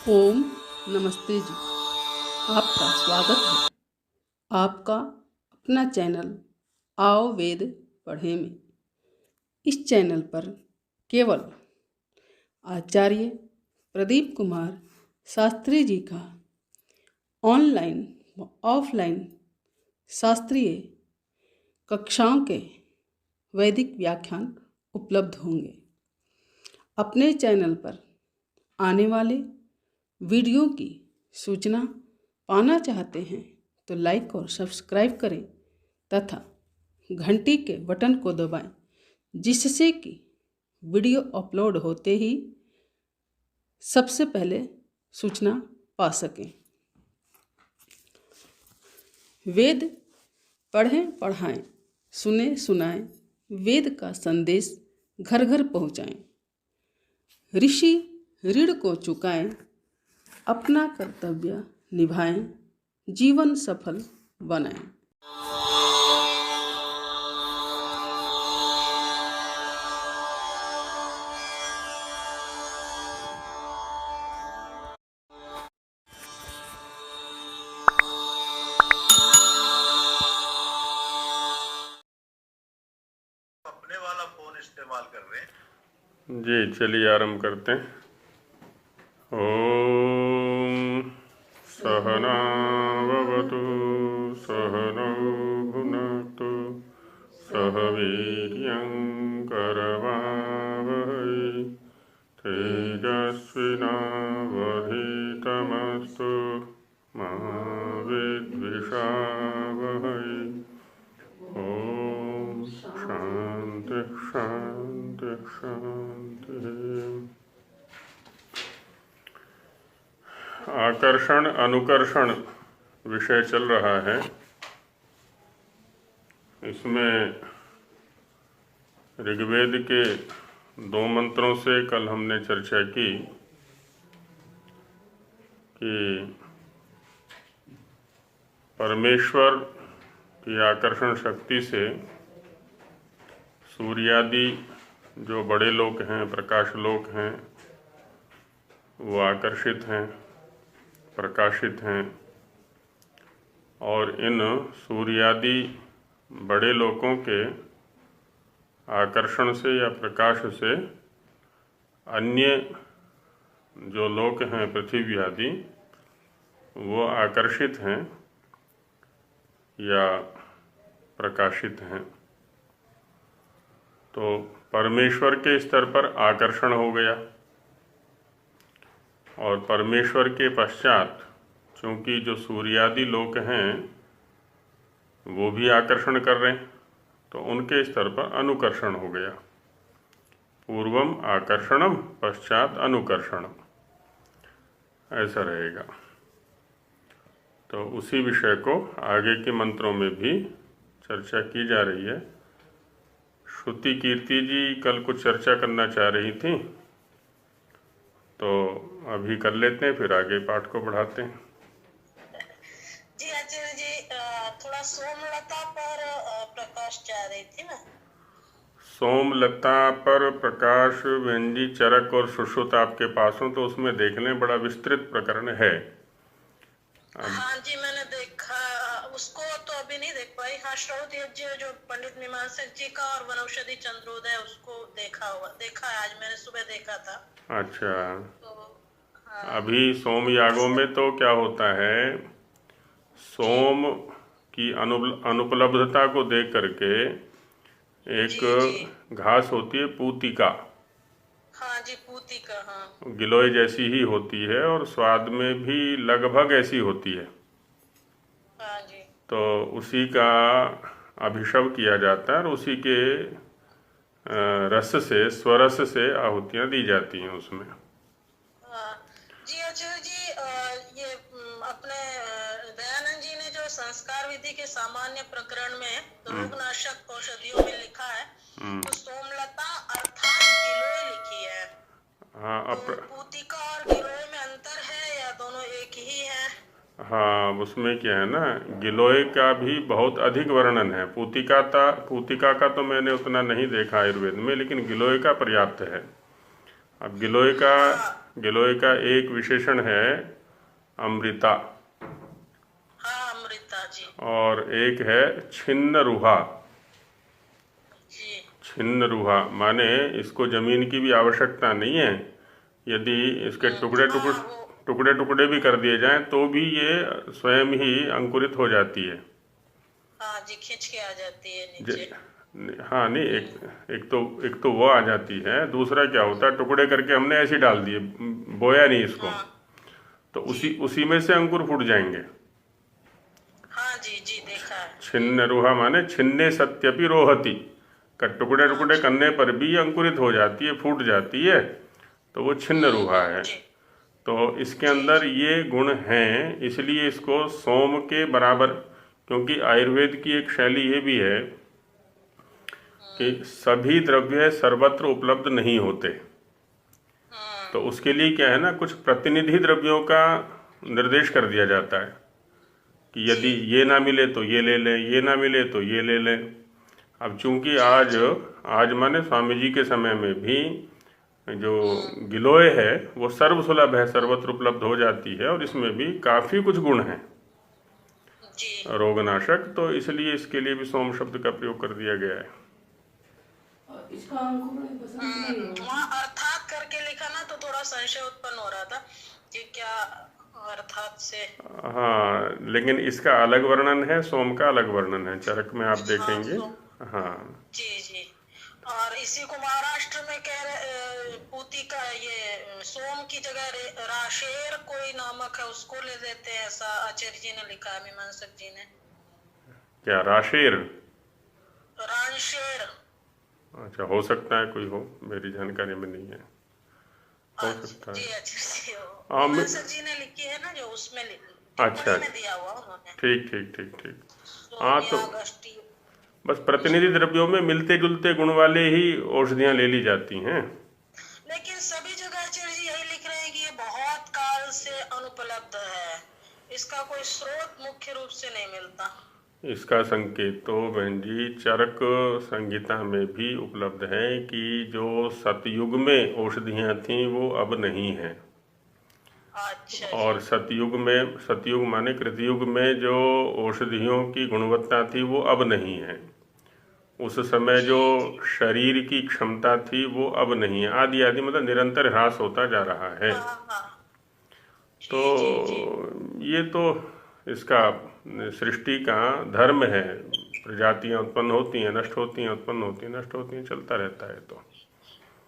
ओम नमस्ते जी। आपका स्वागत है आपका अपना चैनल आओ वेद पढ़े में। इस चैनल पर केवल आचार्य प्रदीप कुमार शास्त्री जी का ऑनलाइन व ऑफलाइन शास्त्रीय कक्षाओं के वैदिक व्याख्यान उपलब्ध होंगे। अपने चैनल पर आने वाले वीडियो की सूचना पाना चाहते हैं तो लाइक और सब्सक्राइब करें तथा घंटी के बटन को दबाएं, जिससे कि वीडियो अपलोड होते ही सबसे पहले सूचना पा सकें। वेद पढ़ें पढ़ाएं, सुने सुनाएं, वेद का संदेश घर घर पहुँचाएं। ऋषि ऋण को चुकाएं, अपना कर्तव्य निभाएं, जीवन सफल बनाएं। अपने वाला फोन इस्तेमाल कर रहे हैं। जी चलिए आरंभ करते हैं। ओम सहना भवतु सहनौ भुनक्तु सह वीर्यं करवावहै तेजस्विनावधीतमस्तु मा विद्विषावहै। ओम शांति शांति शांति। आकर्षण अनुकर्षण विषय चल रहा है। इसमें ऋग्वेद के 2 मंत्रों से कल हमने चर्चा की कि परमेश्वर की आकर्षण शक्ति से सूर्यादि जो बड़े लोक हैं, प्रकाश लोक हैं, वो आकर्षित हैं, प्रकाशित हैं। और इन सूर्यादि बड़े लोकों के आकर्षण से या प्रकाश से अन्य जो लोक हैं पृथ्वी आदि वो आकर्षित हैं या प्रकाशित हैं। तो परमेश्वर के स्तर पर आकर्षण हो गया और परमेश्वर के पश्चात चूँकि जो सूर्यादि लोक हैं वो भी आकर्षण कर रहे हैं, तो उनके स्तर पर अनुकर्षण हो गया। पूर्वम आकर्षणम पश्चात अनुकर्षणम, ऐसा रहेगा। तो उसी विषय को आगे के मंत्रों में भी चर्चा की जा रही है। श्रुति कीर्ति जी कल कुछ चर्चा करना चाह रही थी, तो अभी कर लेते हैं, फिर आगे पाठ को बढ़ाते हैं। जी आचार्य जी, थोड़ा सोमलता पर प्रकाश चाह रही थी मैं। सोमलता पर प्रकाश व्यंजी चरक और सुश्रुत आपके पास हो तो उसमें देख लें, बड़ा विस्तृत प्रकरण है। हाँ जी, मैंने देखा उसको, तो अभी नहीं देख पाई। हाँ, श्रौत यज्ञ जो पंडित मीमांसक जी का और वनौषधि चंद्रोदय उसको देखा है, आज मैंने सुबह देखा था। अच्छा, तो हाँ, अभी सोम यागों में तो क्या होता है, सोम की अनुपलब्धता को देख करके एक घास होती है पूतिका। हाँ जी, पूतिका, हाँ गिलोय जैसी ही होती है और स्वाद में भी लगभग ऐसी होती है। हाँ जी। तो उसी का अभिषेक किया जाता है और उसी के रस से, स्वरस से आहुतियाँ दी जाती हैं उसमें। जी आचार्य जी, ये अपने दयानंद जी ने जो संस्कार विधि के सामान्य प्रकरण में रोगनाशक औषधियों में लिखा है, तो सोमलता अर्थात गिलोय लिखी है। हाँ, तो पूतिका और गिलोय में अंतर है या दोनों एक ही है? हाँ, उसमें क्या है ना, गिलोय का भी बहुत अधिक वर्णन है। पूतिका का तो मैंने उतना नहीं देखा आयुर्वेद में, लेकिन गिलोय का पर्याप्त है। अब गिलोय का गिलोय का एक विशेषण है अमृता, हाँ अमृता जी। और एक है छिन्न रुहा। जी छिन्न रुहा माने इसको जमीन की भी आवश्यकता नहीं है, यदि इसके टुकड़े टुकड़े हाँ वो टुकड़े टुकड़े भी कर दिए जाएं तो भी ये स्वयं ही अंकुरित हो जाती है। हाँ जी खींच के आ जाती है ज- नीचे। हाँ नहीं, एक तो वो आ जाती है, दूसरा क्या होता है, टुकड़े करके हमने ऐसे ही डाल दिए, बोया नहीं इसको, हाँ तो उसी उसी में से अंकुर फूट जाएंगे। हाँ जी जी देखा है। छिन्न रुहा माने छिन्ने सत्यपि रोहति, का टुकड़े टुकड़े करने पर भी अंकुरित हो जाती है, फूट जाती है, तो वो छिन्न रुहा है। जी तो इसके अंदर ये गुण हैं, इसलिए इसको सोम के बराबर, क्योंकि आयुर्वेद की एक शैली ये भी है कि सभी द्रव्य सर्वत्र उपलब्ध नहीं होते, तो उसके लिए क्या है ना, कुछ प्रतिनिधि द्रव्यों का निर्देश कर दिया जाता है कि यदि ये ना मिले तो ये ले लें, ये ना मिले तो ये ले लें। अब चूंकि आज माने स्वामी जी के समय में भी जो गिलोय है वो सर्वसुलभ है, सर्वत्र उपलब्ध हो जाती है, और इसमें भी काफ़ी कुछ गुण हैं जी रोगनाशक, तो इसलिए इसके लिए भी सोम शब्द का प्रयोग कर दिया गया है। और इसका अंकुरण बसंत में ही होगा। वहाँ अर्थात करके लिखा ना तो थोड़ा संशय उत्पन्न हो रहा था कि क्या अर्थात से। हाँ, लेकिन इसका अलग वर्णन है, सोम का अलग वर्णन है, चरक में आप हाँ देखेंगे। सो हाँ जी जी। और इसी को महाराष्ट्र में कह रहे पूती का ये सोम की जगह राशेर कोई नामक है उसको ले लेते हैं, ऐसा आचार्य जी ने लिखा है, मीमांसक जी ने। क्या राशेर? रानशेर। अच्छा, हो सकता है कोई हो, मेरी जानकारी में नहीं है, हो सकता जी है। आचार्य जी हाँ मीमांसक जी ने लिखी है ना जो उसमें अच्छा, टिप्पणी में दिया हुआ उन्होंने। ठीक ठीक ठीक ठीक। हाँ तो सोमिया अगस्टी। बस प्रतिनिधि द्रव्यों में मिलते जुलते गुण वाले ही औषधियाँ ले ली जाती हैं। लेकिन सभी जगह आचार्य जी यही लिख रहे हैं कि ये बहुत काल से अनुपलब्ध है, इसका कोई स्रोत मुख्य रूप से नहीं मिलता। इसका संकेत तो बहन जी चरक संहिता में भी उपलब्ध है कि जो सतयुग में औषधियाँ थीं वो अब नहीं हैं, अच्छा और सतयुग माने कृतयुग में जो औषधियों की गुणवत्ता थी वो अब नहीं है, उस समय जो शरीर की क्षमता थी वो अब नहीं है, आदि आदि मतलब निरंतर ह्रास होता जा रहा है। हाँ हाँ तो ये तो इसका सृष्टि का धर्म है, प्रजातियां उत्पन्न होती हैं, नष्ट होती हैं, उत्पन्न होती हैं, नष्ट होती हैं, चलता रहता है। तो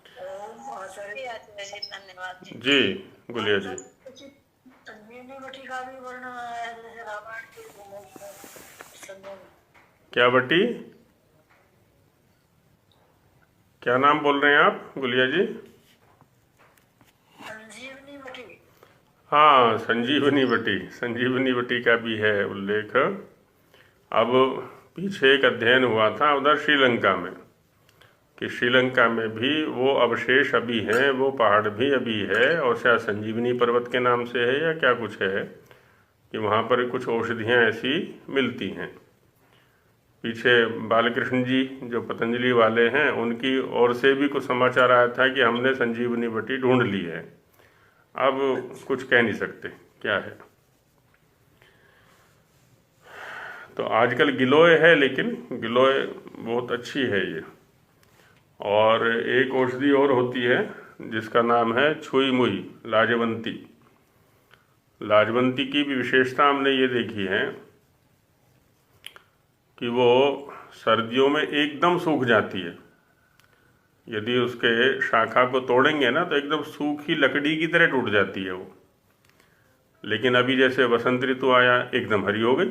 जी आचार्य जी धन्यवाद जी। जी गुलिया जी, संजीवनी बटी का भी वर्णन है जैसे रामायण के संजीवनी। क्या बटी, क्या नाम बोल रहे हैं आप गुलिया जी? संजीवनी बटी। हाँ, संजीवनी बटी का भी है उल्लेख। अब पीछे एक अध्ययन हुआ था उधर श्रीलंका में, कि श्रीलंका में भी वो अवशेष अभी हैं, वो पहाड़ भी अभी है, और शायद संजीवनी पर्वत के नाम से है या क्या कुछ है, कि वहाँ पर कुछ औषधियाँ ऐसी मिलती हैं। पीछे बालकृष्ण जी जो पतंजलि वाले हैं उनकी ओर से भी कुछ समाचार आया था कि हमने संजीवनी बटी ढूंढ ली है। अब कुछ कह नहीं सकते क्या है। तो आजकल गिलोय है, लेकिन गिलोय बहुत अच्छी है ये। और एक औषधि और होती है जिसका नाम है छुई मुई, लाजवंती। लाजवंती की भी विशेषता हमने ये देखी है कि वो सर्दियों में एकदम सूख जाती है, यदि उसके शाखा को तोड़ेंगे ना तो एकदम सूखी लकड़ी की तरह टूट जाती है वो। लेकिन अभी जैसे वसंत ऋतु आया एकदम हरी हो गई,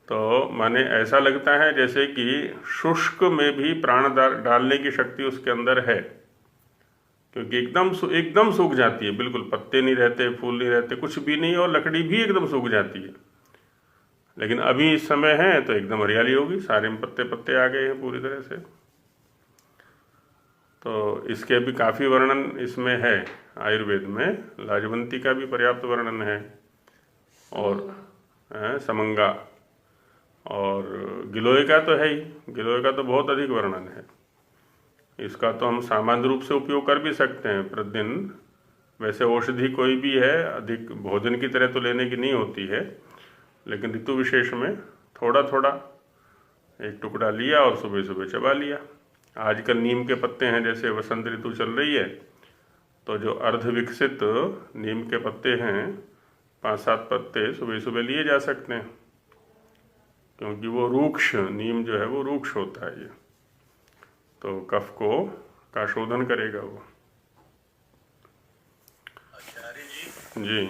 तो माने ऐसा लगता है जैसे कि शुष्क में भी प्राण डालने की शक्ति उसके अंदर है, क्योंकि एकदम सूख जाती है, बिल्कुल पत्ते नहीं रहते, फूल नहीं रहते, कुछ भी नहीं, और लकड़ी भी एकदम सूख जाती है। लेकिन अभी इस समय है तो एकदम हरियाली होगी, सारे में पत्ते पत्ते आ गए हैं पूरी तरह से। तो इसके भी काफ़ी वर्णन इसमें है, आयुर्वेद में लाजवंती का भी पर्याप्त वर्णन है, और समंगा, और गिलोय का तो है ही, गिलोय का तो बहुत अधिक वर्णन है। इसका तो हम सामान्य रूप से उपयोग कर भी सकते हैं प्रतिदिन। वैसे औषधि कोई भी है अधिक भोजन की तरह तो लेने की नहीं होती है, लेकिन ऋतु विशेष में थोड़ा थोड़ा एक टुकड़ा लिया और सुबह सुबह चबा लिया। आजकल नीम के पत्ते हैं, जैसे वसंत ऋतु चल रही है तो जो अर्ध विकसित नीम के पत्ते हैं 5-7 पत्ते सुबह सुबह लिए जा सकते हैं, क्योंकि वो रूक्ष नीम जो है वो रूक्ष होता है, ये तो कफ का शोधन करेगा वो। आचार्य जी, जी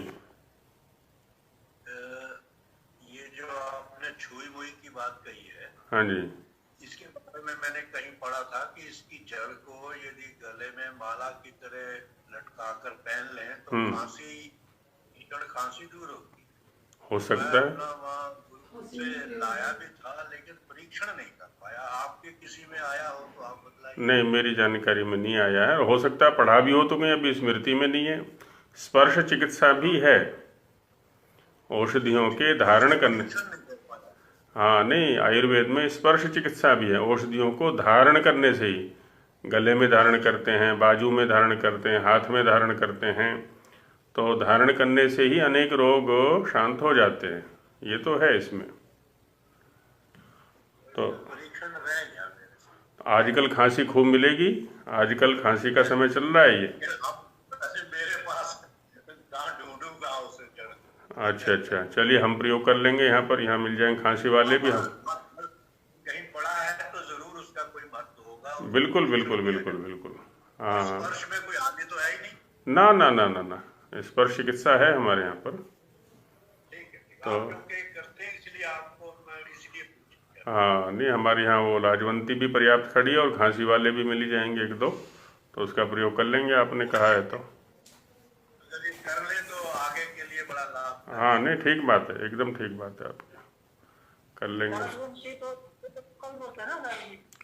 ये जो आपने छुई मुई की बात कही है, हाँ जी, इसके बारे में मैंने कहीं पढ़ा था कि इसकी जड़ को यदि गले में माला की तरह लटकाकर पहन लें तो खांसी, भीषण खांसी दूर होगी। हो सकता है। मैं वहाँ गुरु से लाया भी था, लेकिन परीक्षण नहीं कर पाया। आपके किसी में आया हो तो आप बतलाइए। नहीं, मेरी जानकारी में नहीं आया है। हो सकता है पढ़ा भी हो तो मैं अभी स्मृति में नहीं है। स्पर्श चिकित्सा भी है, औषधियों के धारण करने। हाँ नहीं, आयुर्वेद में स्पर्श चिकित्सा भी है। औषधियों को धारण करने से ही, गले में धारण करते हैं, बाजू में धारण करते हैं, हाथ में धारण करते हैं, तो धारण करने से ही अनेक रोग शांत हो जाते हैं। ये तो है इसमें। तो परीक्षण रह गया मेरे से। आजकल खांसी खूब मिलेगी, आजकल खांसी का समय चल रहा है ये। मेरे पास कहाँ ढूंढूंगा उसे जड़। अच्छा अच्छा, चलिए हम प्रयोग कर लेंगे यहाँ पर। यहाँ मिल जाएंगे खांसी वाले भी हम। कहीं पड़ा है तो जरूर उसका कोई महत्व होगा। बिल्कुल बिल्कुल बिल्कुल बिल्कुल। हाँ हाँ, स्पर्श में कोई हानि तो है ही नहीं। ना ना ना ना ना, स्पर्श चिकित्सा है हमारे यहाँ पर। ठीक है, तो आप लोग करते हैं, इसलिए आपको मैं इसलिए पूछा। हाँ नहीं, हमारे यहाँ वो लाजवंती भी पर्याप्त खड़ी है और खांसी वाले भी मिल ही जाएंगे 1-2, तो उसका प्रयोग कर लेंगे, आपने कहा है तो। अगर ये कर ले तो आगे के लिए बड़ा लाभ। हाँ नहीं, ठीक बात है, एकदम ठीक बात है आपकी, कर लेंगे।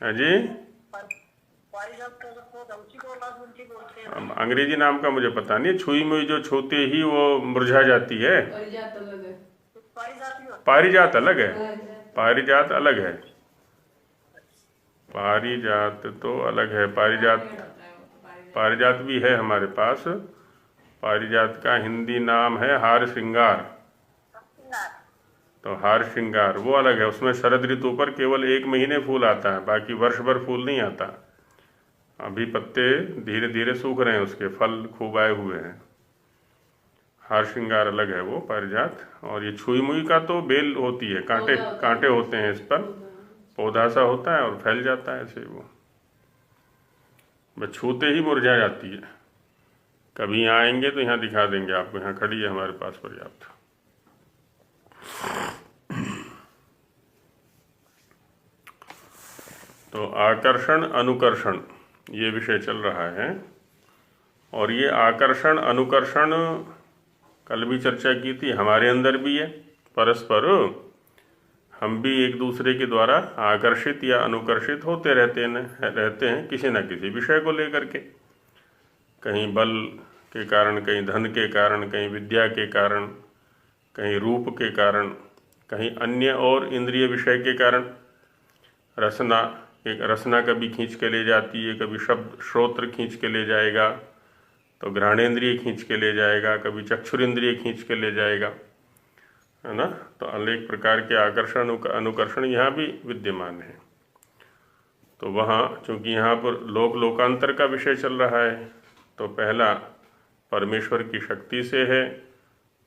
हाँ जी, अब अंग्रेजी नाम का मुझे पता नहीं। छुई मुई जो छूते ही वो मुरझा जाती है। परिजात अलग है। पारिजात अलग है, पारिजात अलग है, पारिजात तो अलग है। पारिजात भी है हमारे पास। पारिजात का हिंदी नाम है हार श्रृंगार। तो हार श्रृंगार वो अलग है, उसमें शरद ऋतु पर केवल 1 महीने फूल आता है, बाकी वर्ष भर फूल नहीं आता। अभी पत्ते धीरे धीरे सूख रहे हैं, उसके फल खूब आए हुए हैं। हार श्रृंगार अलग है वो पारिजात। और ये छुई मुई का तो बेल होती है, कांटे होते हैं इस पर, पौधा सा होता है और फैल जाता है ऐसे वो, बस छूते ही मुरझा जाती है। कभी यहाँ आएंगे तो यहाँ दिखा देंगे आपको, यहाँ खड़ी है हमारे पास पर्याप्त। तो आकर्षण अनुकर्षण ये विषय चल रहा है, और ये आकर्षण अनुकर्षण कल भी चर्चा की थी, हमारे अंदर भी है। परस्पर हम भी एक दूसरे के द्वारा आकर्षित या अनुकर्षित होते रहते हैं किसी न किसी विषय को लेकर के। कहीं बल के कारण, कहीं धन के कारण, कहीं विद्या के कारण, कहीं रूप के कारण, कहीं अन्य और इंद्रिय विषय के कारण। रसना कभी खींच के ले जाती है, कभी शब्द श्रोत्र खींच के ले जाएगा, तो घ्राणेन्द्रिय खींच के ले जाएगा, कभी चक्षुरेंद्रिय खींच के ले जाएगा, है ना। तो अनेक प्रकार के आकर्षण अनुकर्षण यहाँ भी विद्यमान है। तो वहाँ चूँकि यहाँ पर लोकांतर का विषय चल रहा है, तो पहला परमेश्वर की शक्ति से है,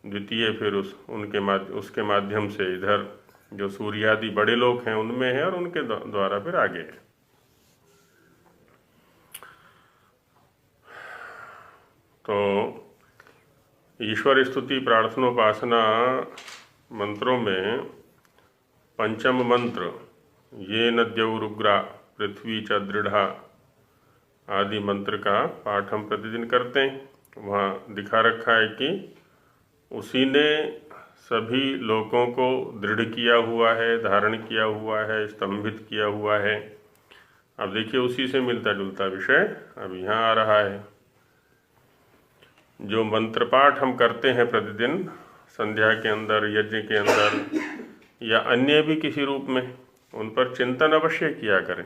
द्वितीय फिर उसके माध्यम से इधर जो सूर्यादि बड़े लोक हैं उनमें है, और उनके द्वारा फिर आगे है। तो ईश्वर स्तुति प्रार्थनोपासना मंत्रों में पंचम मंत्र ये न द्यौरुग्रा पृथ्वी च दृढ़ा आदि मंत्र का पाठ हम प्रतिदिन करते हैं। वहाँ दिखा रखा है कि उसी ने सभी लोगों को दृढ़ किया हुआ है, धारण किया हुआ है, स्तंभित किया हुआ है। अब देखिए उसी से मिलता जुलता विषय अब यहाँ आ रहा है। जो मंत्र पाठ हम करते हैं प्रतिदिन संध्या के अंदर, यज्ञ के अंदर या अन्य भी किसी रूप में, उन पर चिंतन अवश्य किया करें।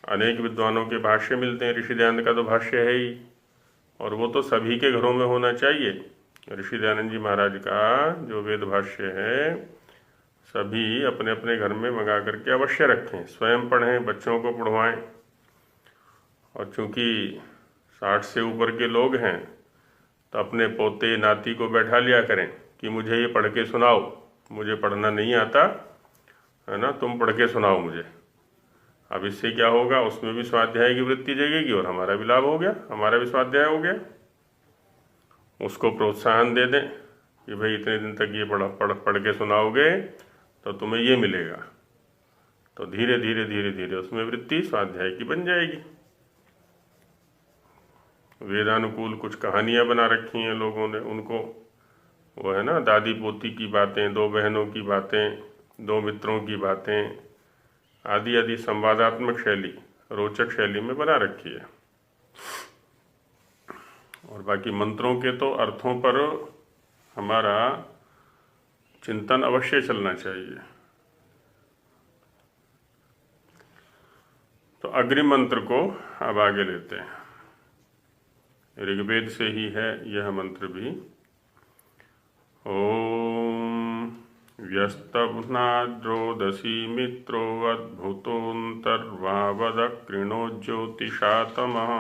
अनेक विद्वानों के भाष्य मिलते हैं। ऋषि दयानंद का तो भाष्य है ही, और वो तो सभी के घरों में होना चाहिए। ऋषि दयानंद जी महाराज का जो वेद भाष्य है सभी अपने अपने घर में मंगा करके अवश्य रखें, स्वयं पढ़ें, बच्चों को पढ़वाएं। और चूंकि 60 से ऊपर के लोग हैं तो अपने पोते नाती को बैठा लिया करें कि मुझे ये पढ़ के सुनाओ, मुझे पढ़ना नहीं आता है ना, तुम पढ़ के सुनाओ मुझे। अब इससे क्या होगा, उसमें भी स्वाध्याय की वृत्ति जगेगी और हमारा भी लाभ हो गया, हमारा भी स्वाध्याय हो गया। उसको प्रोत्साहन दे दें कि भाई इतने दिन तक ये पढ़ के सुनाओगे तो तुम्हें ये मिलेगा। तो धीरे धीरे धीरे धीरे उसमें वृत्ति स्वाध्याय की बन जाएगी। वेदानुकूल कुछ कहानियां बना रखी हैं लोगों ने, उनको वो है ना, दादी पोती की बातें, दो बहनों की बातें, दो मित्रों की बातें आदि आदि संवादात्मक शैली, रोचक शैली में बना रखी है। और बाकी मंत्रों के तो अर्थों पर हमारा चिंतन अवश्य चलना चाहिए। तो अग्रिम मंत्र को अब आगे लेते हैं। ऋग्वेद से ही है यह मंत्र भी। ओम व्यस्तभ्नाद्रोदसी मित्रो अद्भुतोऽन्तर्वावदकृणो ज्योतिषातमः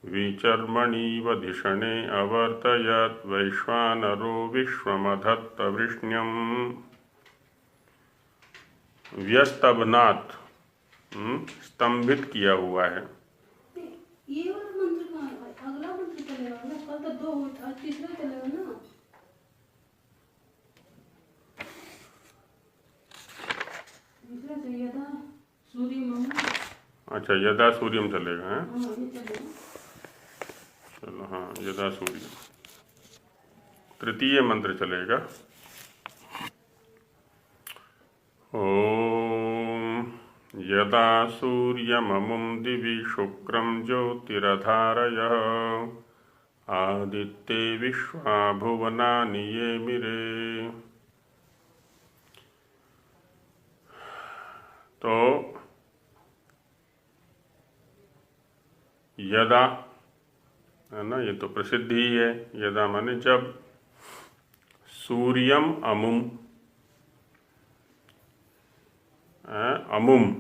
विचर्मणीव धिषणे अवर्तयत् वैश्वानरो विश्वमधत्तवृष्ण्यम्। व्यस्तभ्नात् स्तंभित किया हुआ है। ये वाला मंत्र कहाँ है? अगला मंत्र चलेगा ना, कल तो 2 था, तीसरा चलेगा ना। तीसरा चाहिए था सूर्यम। अच्छा, यदा सूर्यम चलेगा है? हाँ ये चलेगा। चलो हाँ, यदा सूर्यम तृतीय मंत्र चलेगा। ओम यदा सूर्यममुं दिवि शुक्रं ज्योतिरधारयः आदित्ये विश्वा भुवनानि ये मिरे। तो यदा है ना, ये तो प्रसिद्ध ही है। यदा माने जब, सूर्यम अमुम, अमुम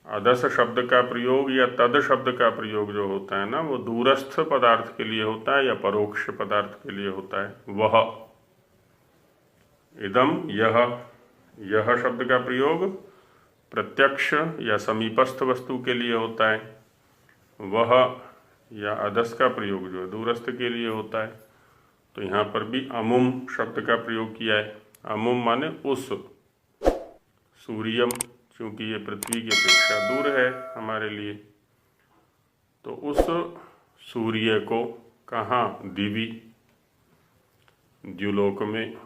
अदस शब्द का प्रयोग या तद शब्द का प्रयोग जो होता है ना, वो दूरस्थ पदार्थ के लिए होता है या परोक्ष पदार्थ के लिए होता है। वह इदम यह शब्द का प्रयोग प्रत्यक्ष या समीपस्थ वस्तु के लिए होता है। वह या अदस का प्रयोग जो है दूरस्थ के लिए होता है। तो यहाँ पर भी अमुम शब्द का प्रयोग किया है। अमुम माने उस, सूर्यम चूंकि ये पृथ्वी की अपेक्षा दूर है हमारे लिए, तो उस सूर्य को कहाँ, दिवी द्युलोक में।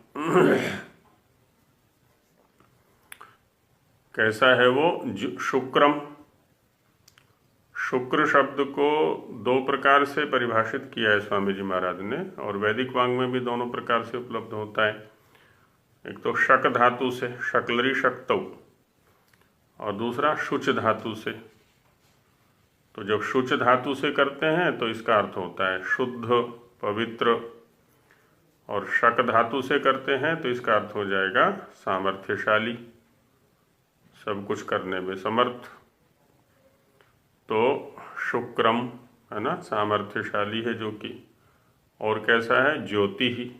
कैसा है वो, शुक्रम। शुक्र शब्द को 2 प्रकार से परिभाषित किया है स्वामी जी महाराज ने, और वैदिक वांग में भी दोनों प्रकार से उपलब्ध होता है। एक तो शक धातु से, शकलरी शक्तौ, और दूसरा शुच धातु से। तो जब शुच धातु से करते हैं तो इसका अर्थ होता है शुद्ध, पवित्र, और शक धातु से करते हैं तो इसका अर्थ हो जाएगा सामर्थ्यशाली, सब कुछ करने में समर्थ। तो शुक्रम है ना, सामर्थ्यशाली है जो कि। और कैसा है, ज्योति ही।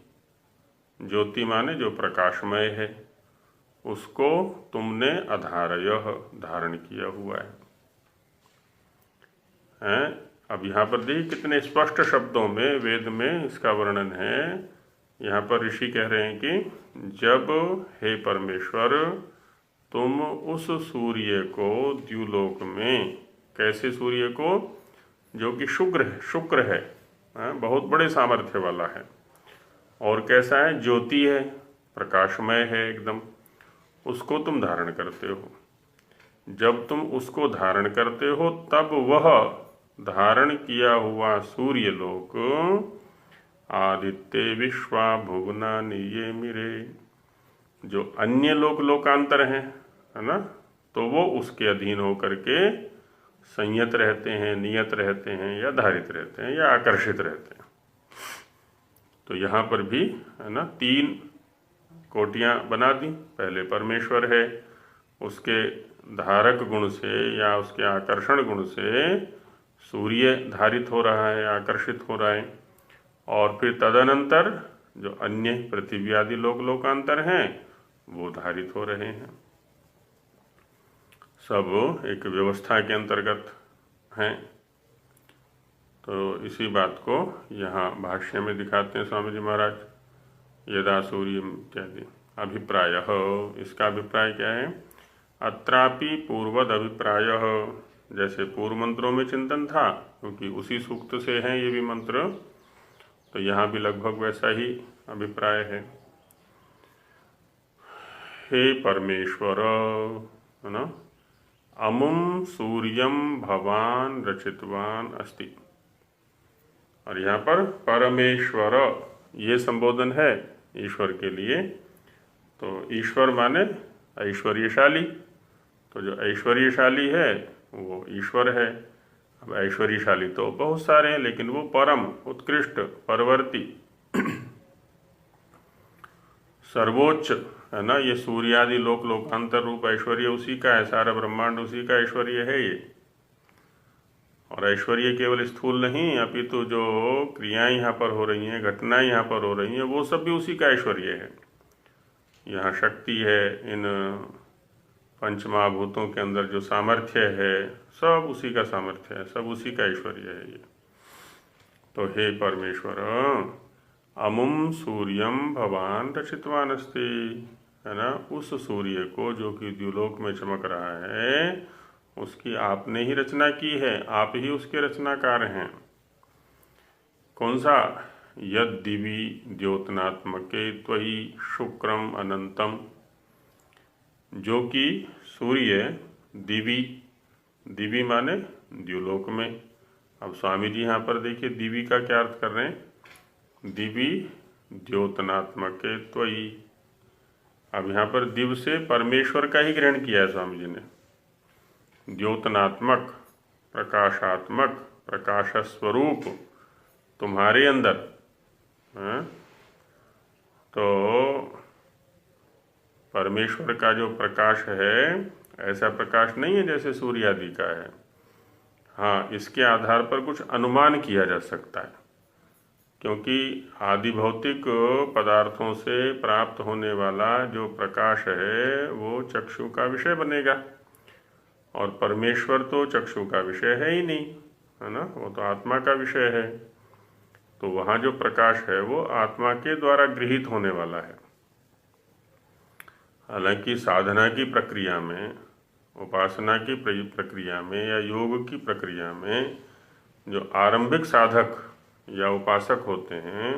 ज्योति माने जो प्रकाशमय है, उसको तुमने अधारयः धारण किया हुआ है। अब यहाँ पर देखिए कितने स्पष्ट शब्दों में वेद में इसका वर्णन है। यहाँ पर ऋषि कह रहे हैं कि जब हे परमेश्वर तुम उस सूर्य को द्युलोक में, कैसे सूर्य को, जो कि शुक्र है, बहुत बड़े सामर्थ्य वाला है, और कैसा है, ज्योति है, प्रकाशमय है एकदम, उसको तुम धारण करते हो। जब तुम उसको धारण करते हो तब वह धारण किया हुआ सूर्य लोक आदित्य विश्वा भुवनानि ये मिरे, जो अन्य लोकांतर हैं, है ना, तो वो उसके अधीन होकर के संयत रहते हैं, नियत रहते हैं, या धारित रहते हैं, या आकर्षित रहते हैं। तो यहाँ पर भी है ना 3 कोटियाँ बना दी। पहले परमेश्वर है, उसके धारक गुण से या उसके आकर्षण गुण से सूर्य धारित हो रहा है, आकर्षित हो रहा है। और फिर तदनंतर जो अन्य पृथ्वी आदि लोकांतर हैं वो धारित हो रहे हैं। सब एक व्यवस्था के अंतर्गत हैं। तो इसी बात को यहाँ भाष्य में दिखाते हैं स्वामी जी महाराज, यदा सूर्य इत्यादि। अभिप्राय, इसका अभिप्राय क्या है? अत्रापि पूर्वद अभिप्राय, जैसे पूर्व मंत्रों में चिंतन था, क्योंकि उसी सूक्त से हैं ये भी मंत्र, तो यहाँ भी लगभग वैसा ही अभिप्राय है। हे परमेश्वर, है ना, अमुम सूर्यम भवान रचितवान अस्ति। और यहाँ पर परमेश्वर ये संबोधन है ईश्वर के लिए। तो ईश्वर माने ऐश्वर्यशाली, तो जो ऐश्वर्यशाली है वो ईश्वर है। अब ऐश्वर्यशाली तो बहुत सारे हैं, लेकिन वो परम उत्कृष्ट परवर्ती सर्वोच्च है ना, ये सूर्यादि लोकांतर रूप ऐश्वर्य उसी का है, सारा ब्रह्मांड उसी का ऐश्वर्य है ये। और ऐश्वर्य केवल स्थूल नहीं, अपितु जो क्रियाएं यहाँ पर हो रही हैं, घटनाएं यहाँ पर हो रही हैं, वो सब भी उसी का ऐश्वर्य है। यहाँ शक्ति है, इन पंचमहाभूतों के अंदर जो सामर्थ्य है सब उसी का सामर्थ्य है, सब उसी का ऐश्वर्य है ये। तो हे परमेश्वर, अमुम सूर्यम भवान रचितवान अस्ति, है ना, उस सूर्य को जो कि द्युलोक में चमक रहा है उसकी आपने ही रचना की है, आप ही उसके रचनाकार हैं। कौन सा? यद दिवी द्योतनात्मके त्वयि शुक्रम अनंतम, जो कि सूर्य दिवी माने द्युलोक में। अब स्वामी जी यहाँ पर देखिए दिवी का क्या अर्थ कर रहे हैं? दिवी द्योतनात्मके त्वयि। अब यहाँ पर दिव से परमेश्वर का ही ग्रहण किया है स्वामी जी ने। द्योतनात्मक, प्रकाशात्मक, प्रकाश स्वरूप तुम्हारे अंदर है? तो परमेश्वर का जो प्रकाश है ऐसा प्रकाश नहीं है जैसे सूर्य आदि का है। हाँ, इसके आधार पर कुछ अनुमान किया जा सकता है, क्योंकि आदि भौतिक पदार्थों से प्राप्त होने वाला जो प्रकाश है वो चक्षु का विषय बनेगा, और परमेश्वर तो चक्षु का विषय है ही नहीं, है ना, वो तो आत्मा का विषय है। तो वहाँ जो प्रकाश है वो आत्मा के द्वारा गृहीत होने वाला है। हालांकि साधना की प्रक्रिया में, उपासना की प्रक्रिया में या योग की प्रक्रिया में जो आरंभिक साधक या उपासक होते हैं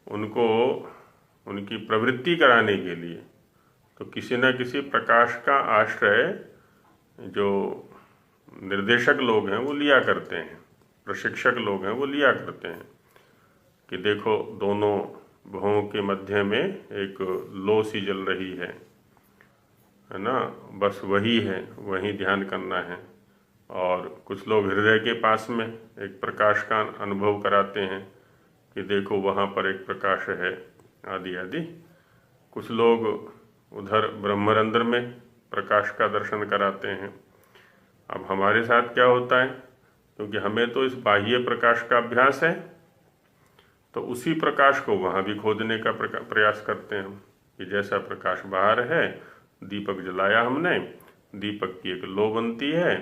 उनको उनकी प्रवृत्ति कराने के लिए तो किसी न किसी प्रकाश का आश्रय जो निर्देशक लोग हैं वो लिया करते हैं, प्रशिक्षक लोग हैं वो लिया करते हैं कि देखो दोनों भवों के मध्य में एक लो सी जल रही है ना, बस वही है, वही ध्यान करना है। और कुछ लोग हृदय के पास में एक प्रकाश का अनुभव कराते हैं कि देखो वहाँ पर एक प्रकाश है, आदि आदि। कुछ लोग उधर ब्रह्मरंध्र में प्रकाश का दर्शन कराते हैं। अब हमारे साथ क्या होता है, क्योंकि हमें तो इस बाह्य प्रकाश का अभ्यास है, तो उसी प्रकाश को वहाँ भी खोजने का प्रयास करते हैं हम कि जैसा प्रकाश बाहर है, दीपक जलाया हमने, दीपक की एक लो बनती है,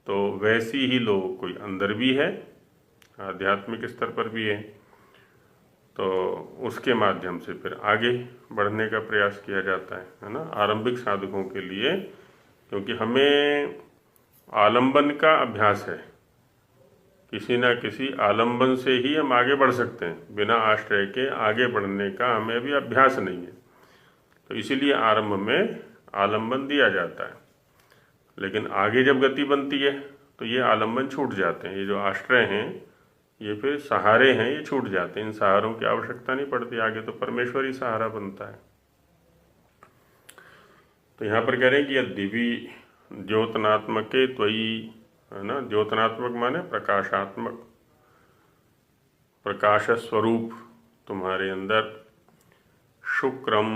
तो वैसी ही लो कोई अंदर भी है, आध्यात्मिक स्तर पर भी है। तो उसके माध्यम से फिर आगे बढ़ने का प्रयास किया जाता है ना, आरंभिक साधकों के लिए, क्योंकि हमें आलंबन का अभ्यास है। किसी न किसी आलंबन से ही हम आगे बढ़ सकते हैं, बिना आश्रय के आगे बढ़ने का हमें अभी अभ्यास नहीं है। तो इसीलिए आरंभ में आलंबन दिया जाता है, लेकिन आगे जब गति बनती है तो ये आलंबन छूट जाते हैं। ये जो आश्रय हैं, ये फिर सहारे हैं, ये छूट जाते हैं। इन सहारों की आवश्यकता नहीं पड़ती, आगे तो परमेश्वर ही सहारा बनता है। तो यहाँ पर कह रहे हैं कि यद्यपि द्योतनात्मके त्वयि, है ना, द्योतनात्मक माने प्रकाशात्मक, प्रकाश स्वरूप तुम्हारे अंदर, शुक्रम,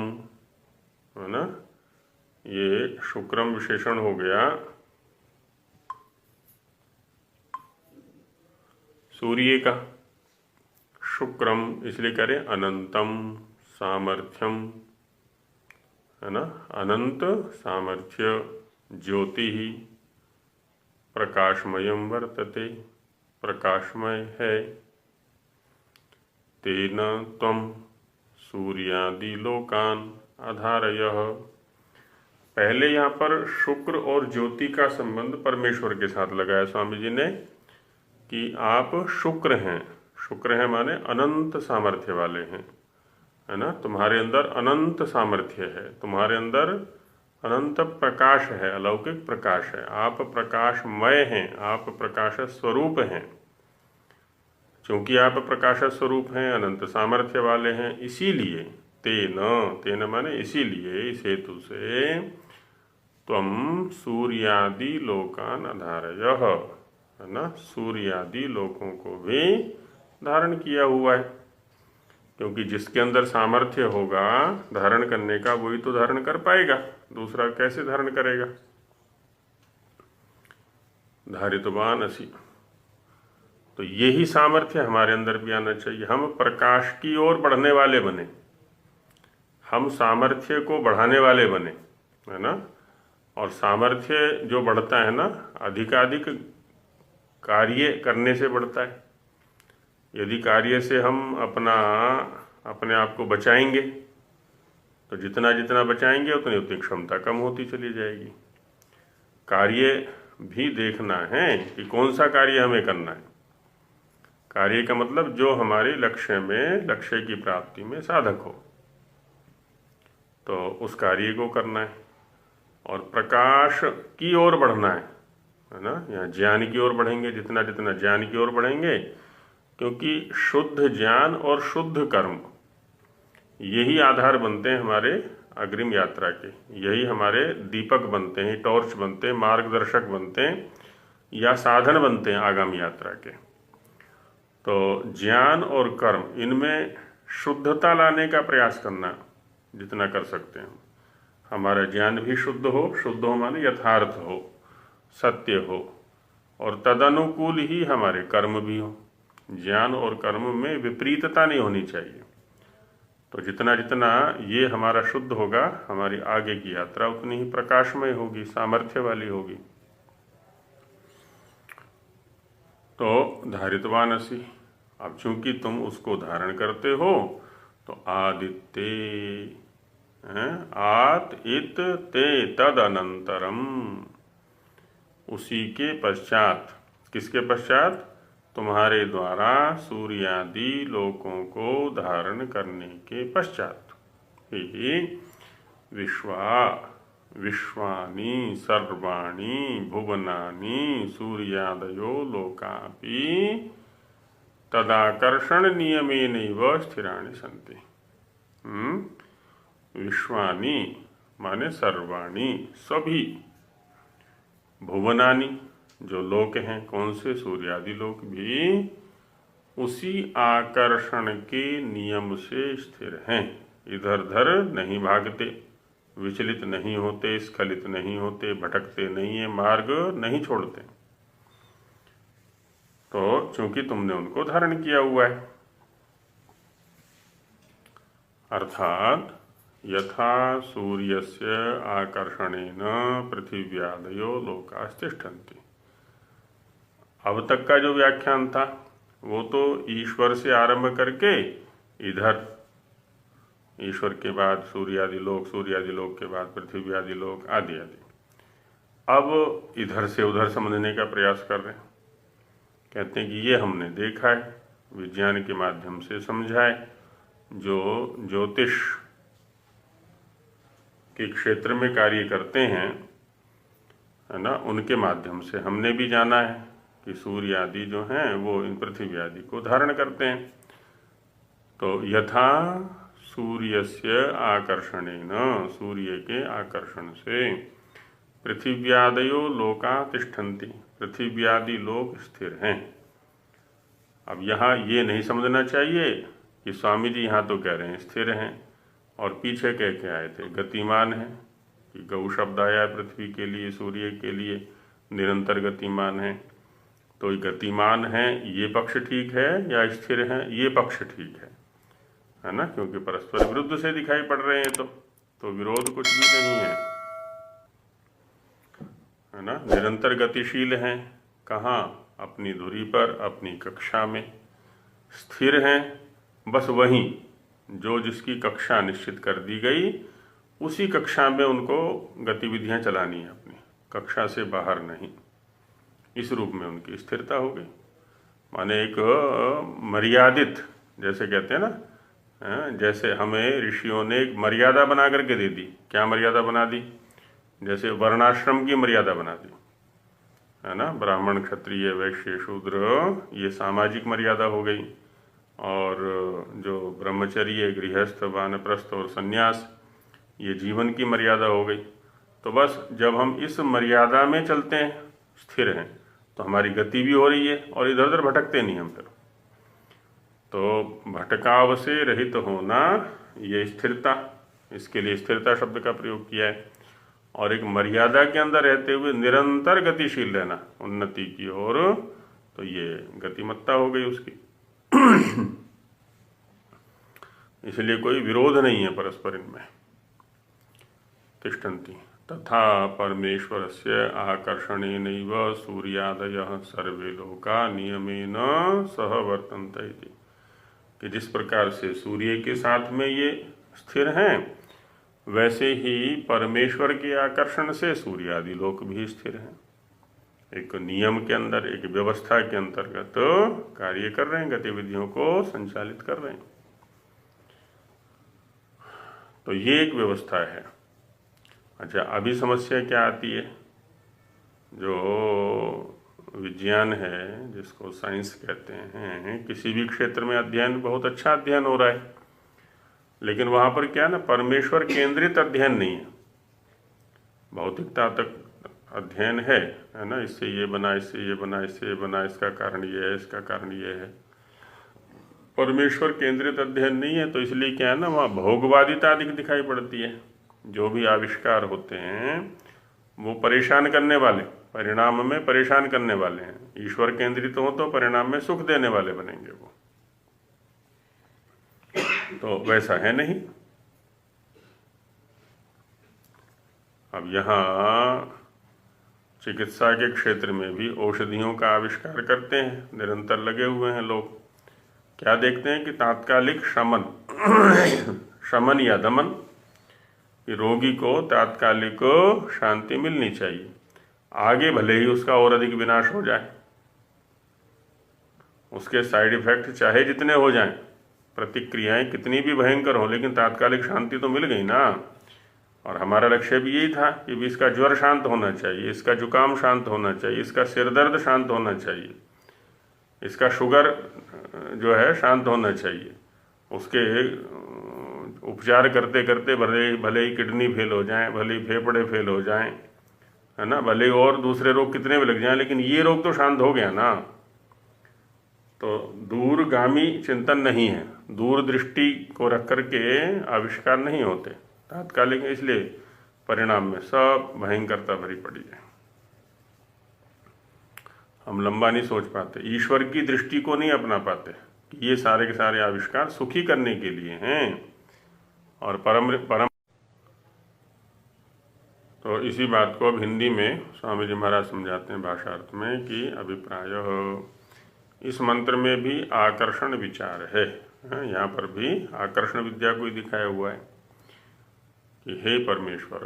है ना, ये शुक्रम विशेषण हो गया सूर्य का। शुक्रम इसलिए करें अनंतम सामर्थ्यम, है ना, अनंत सामर्थ्य, ज्योति ही प्रकाशमयम वर्तते, प्रकाशमय है। तेन त्वम सूर्यादि लोकान आधारयः। पहले यहाँ पर शुक्र और ज्योति का संबंध परमेश्वर के साथ लगाया स्वामी जी ने कि आप शुक्र हैं। शुक्र हैं माने अनंत सामर्थ्य वाले हैं, है ना, तुम्हारे अंदर अनंत सामर्थ्य है, तुम्हारे अंदर अनंत प्रकाश है, अलौकिक प्रकाश है, आप प्रकाशमय हैं, आप प्रकाश स्वरूप हैं। क्योंकि आप प्रकाश स्वरूप हैं, अनंत सामर्थ्य वाले हैं, इसीलिए तेन माने इसीलिए, इस हेतु से त्वम सूर्यादि लोकान आधारयः, है ना, सूर्यादि लोकों को भी धारण किया हुआ है। क्योंकि जिसके अंदर सामर्थ्य होगा धारण करने का, वही तो धारण कर पाएगा, दूसरा कैसे धारण करेगा। धारितवान असि, तो यही सामर्थ्य हमारे अंदर भी आना चाहिए। हम प्रकाश की ओर बढ़ने वाले बने, हम सामर्थ्य को बढ़ाने वाले बने, है ना। और सामर्थ्य जो बढ़ता है ना, अधिकाधिक कार्य करने से बढ़ता है। यदि कार्य से हम अपने आप को बचाएंगे तो जितना जितना बचाएंगे उतनी उतनी क्षमता कम होती चली जाएगी। कार्य भी देखना है कि कौन सा कार्य हमें करना है। कार्य का मतलब जो हमारे लक्ष्य की प्राप्ति में साधक हो, तो उस कार्य को करना है। और प्रकाश की ओर बढ़ना है ना। यहाँ ज्ञान की ओर बढ़ेंगे, जितना जितना ज्ञान की ओर बढ़ेंगे, क्योंकि शुद्ध ज्ञान और शुद्ध कर्म यही आधार बनते हैं हमारे अग्रिम यात्रा के, यही हमारे दीपक बनते हैं, टॉर्च बनते हैं, मार्गदर्शक बनते हैं या साधन बनते हैं आगामी यात्रा के। तो ज्ञान और कर्म, इनमें शुद्धता लाने का प्रयास करना जितना कर सकते हैं। हमारा ज्ञान भी शुद्ध हो माने यथार्थ हो, सत्य हो, और तदनुकूल ही हमारे कर्म भी हो। ज्ञान और कर्म में विपरीतता नहीं होनी चाहिए। तो जितना जितना ये हमारा शुद्ध होगा, हमारी आगे की यात्रा उतनी ही प्रकाशमय होगी, सामर्थ्य वाली होगी। तो धारितवान असि, अब चूंकि तुम उसको धारण करते हो, तो आदित्य आत इत ते तद अनंतरम, उसी के पश्चात, किसके पश्चात? तुम्हारे द्वारा सूर्यादि लोकों को धारण करने के पश्चात ही विश्वानि सर्वाणि भुवनानि सूर्यादयो लोकापि तदाकर्षण नियमेनैव स्थिराणि सन्ति। विश्वानि माने सर्वाणि, सभी, भुवनानि जो लोक हैं, कौन से? सूर्यादि लोक भी उसी आकर्षण के नियम से स्थिर हैं, इधर उधर नहीं भागते, विचलित नहीं होते, स्खलित नहीं होते, भटकते नहीं है, मार्ग नहीं छोड़ते। तो चूंकि तुमने उनको धारण किया हुआ है, अर्थात यथा सूर्यस्य आकर्षणेन पृथिव्यादयो लोकास्तिष्ठन्ति। अब तक का जो व्याख्यान था वो तो ईश्वर से आरंभ करके इधर, ईश्वर के बाद सूर्यादि लोक, सूर्यादि लोक के बाद पृथ्वी लोक आदि आदि। अब इधर से उधर समझने का प्रयास कर रहे हैं। कहते हैं कि ये हमने देखा है, विज्ञान के माध्यम से समझा है, जो ज्योतिष के क्षेत्र में कार्य करते हैं, है ना, उनके माध्यम से हमने भी जाना है कि सूर्य आदि जो हैं वो इन पृथ्वी आदि को धारण करते हैं। तो यथा सूर्यस्य आकर्षणेन, सूर्य के आकर्षण से, पृथिव्यादयो लोका तिष्ठन्ति, पृथिव्यादि लोक स्थिर हैं। अब यहाँ ये नहीं समझना चाहिए कि स्वामी जी यहाँ तो कह रहे हैं स्थिर हैं और पीछे कह के आए थे गतिमान है, कि गौ शब्द आया पृथ्वी के लिए, सूर्य के लिए निरंतर गतिमान है। तो गतिमान है ये पक्ष ठीक है या स्थिर है ये पक्ष ठीक है ना, क्योंकि परस्पर विरुद्ध से दिखाई पड़ रहे हैं तो विरोध कुछ भी नहीं है ना। निरंतर गतिशील हैं, कहाँ? अपनी धुरी पर, अपनी कक्षा में स्थिर हैं, बस वहीं जो जिसकी कक्षा निश्चित कर दी गई उसी कक्षा में उनको गतिविधियां चलानी है, अपनी कक्षा से बाहर नहीं। इस रूप में उनकी स्थिरता हो गई। माने एक मर्यादित, जैसे कहते हैं ना, जैसे हमें ऋषियों ने एक मर्यादा बना करके दे दी। क्या मर्यादा बना दी? जैसे वर्णाश्रम की मर्यादा बना दी है ना, ब्राह्मण क्षत्रिय वैश्य शूद्र, ये सामाजिक मर्यादा हो गई। और जो ब्रह्मचर्य गृहस्थ वानप्रस्थ और संन्यास, ये जीवन की मर्यादा हो गई। तो बस जब हम इस मर्यादा में चलते हैं, स्थिर हैं, तो हमारी गति भी हो रही है और इधर उधर भटकते नहीं हम फिर। तो भटकाव से रहित होना, ये स्थिरता, इसके लिए स्थिरता शब्द का प्रयोग किया है। और एक मर्यादा के अंदर रहते हुए निरंतर गतिशील रहना उन्नति की ओर, तो ये गतिमत्ता हो गई उसकी। इसलिए कोई विरोध नहीं है परस्पर इनमें। तिष्ठन्ति तथा परमेश्वरस्य आकर्षणेनैव सूर्यादयः सर्वे लोका नियमेन सह वर्तन्ते इति, कि जिस प्रकार से सूर्य के साथ में ये स्थिर हैं, वैसे ही परमेश्वर के आकर्षण से सूर्य आदि लोक भी स्थिर हैं। एक नियम के अंदर, एक व्यवस्था के अंतर्गत कार्य कर रहे हैं, गतिविधियों को संचालित कर रहे हैं। तो ये एक व्यवस्था है। अच्छा, अभी समस्या क्या आती है? जो विज्ञान है, जिसको साइंस कहते हैं, किसी भी क्षेत्र में अध्ययन, बहुत अच्छा अध्ययन हो रहा है, लेकिन वहाँ पर क्या ना, परमेश्वर केंद्रित अध्ययन नहीं है। भौतिकता तक अध्ययन है ना, इससे ये बना, इससे ये बना, इससे ये बना, इसका कारण ये है, इसका कारण ये है। परमेश्वर केंद्रित अध्ययन नहीं है, तो इसलिए क्या है ना, वहाँ भोगवादिता अधिक दिखाई पड़ती है। जो भी आविष्कार होते हैं वो परेशान करने वाले, परिणाम में परेशान करने वाले हैं। ईश्वर केंद्रित हो तो परिणाम में सुख देने वाले बनेंगे वो, तो वैसा है नहीं। अब यहाँ चिकित्सा के क्षेत्र में भी औषधियों का आविष्कार करते हैं, निरंतर लगे हुए हैं लोग। क्या देखते हैं कि तात्कालिक शमन शमन या दमन, कि रोगी को तात्कालिक शांति मिलनी चाहिए, आगे भले ही उसका और अधिक विनाश हो जाए, उसके साइड इफेक्ट चाहे जितने हो जाएं, प्रतिक्रियाएं कितनी भी भयंकर हो, लेकिन तात्कालिक शांति तो मिल गई ना। और हमारा लक्ष्य भी यही था कि इसका ज्वर शांत होना चाहिए, इसका जुकाम शांत होना चाहिए, इसका सिर दर्द शांत होना चाहिए, इसका शुगर जो है शांत होना चाहिए। उसके उपचार करते करते भले ही किडनी फेल हो जाए, भले ही फेफड़े फेल हो जाएं, है ना, भले ही और दूसरे रोग कितने भी लग जाएं, लेकिन ये रोग तो शांत हो गया ना। तो दूरगामी चिंतन नहीं है, दूरदृष्टि को रख करके आविष्कार नहीं होते तात्कालिक, इसलिए परिणाम में सब भयंकरता भरी पड़ी है। हम लंबा नहीं सोच पाते, ईश्वर की दृष्टि को नहीं अपना पाते कि ये सारे के सारे आविष्कार सुखी करने के लिए हैं। और परम तो इसी बात को अब हिंदी में स्वामी जी महाराज समझाते हैं भाषार्थ में कि अभिप्राय इस मंत्र में भी आकर्षण विचार है। यहाँ पर भी आकर्षण विद्या को ही दिखाया हुआ है कि हे परमेश्वर,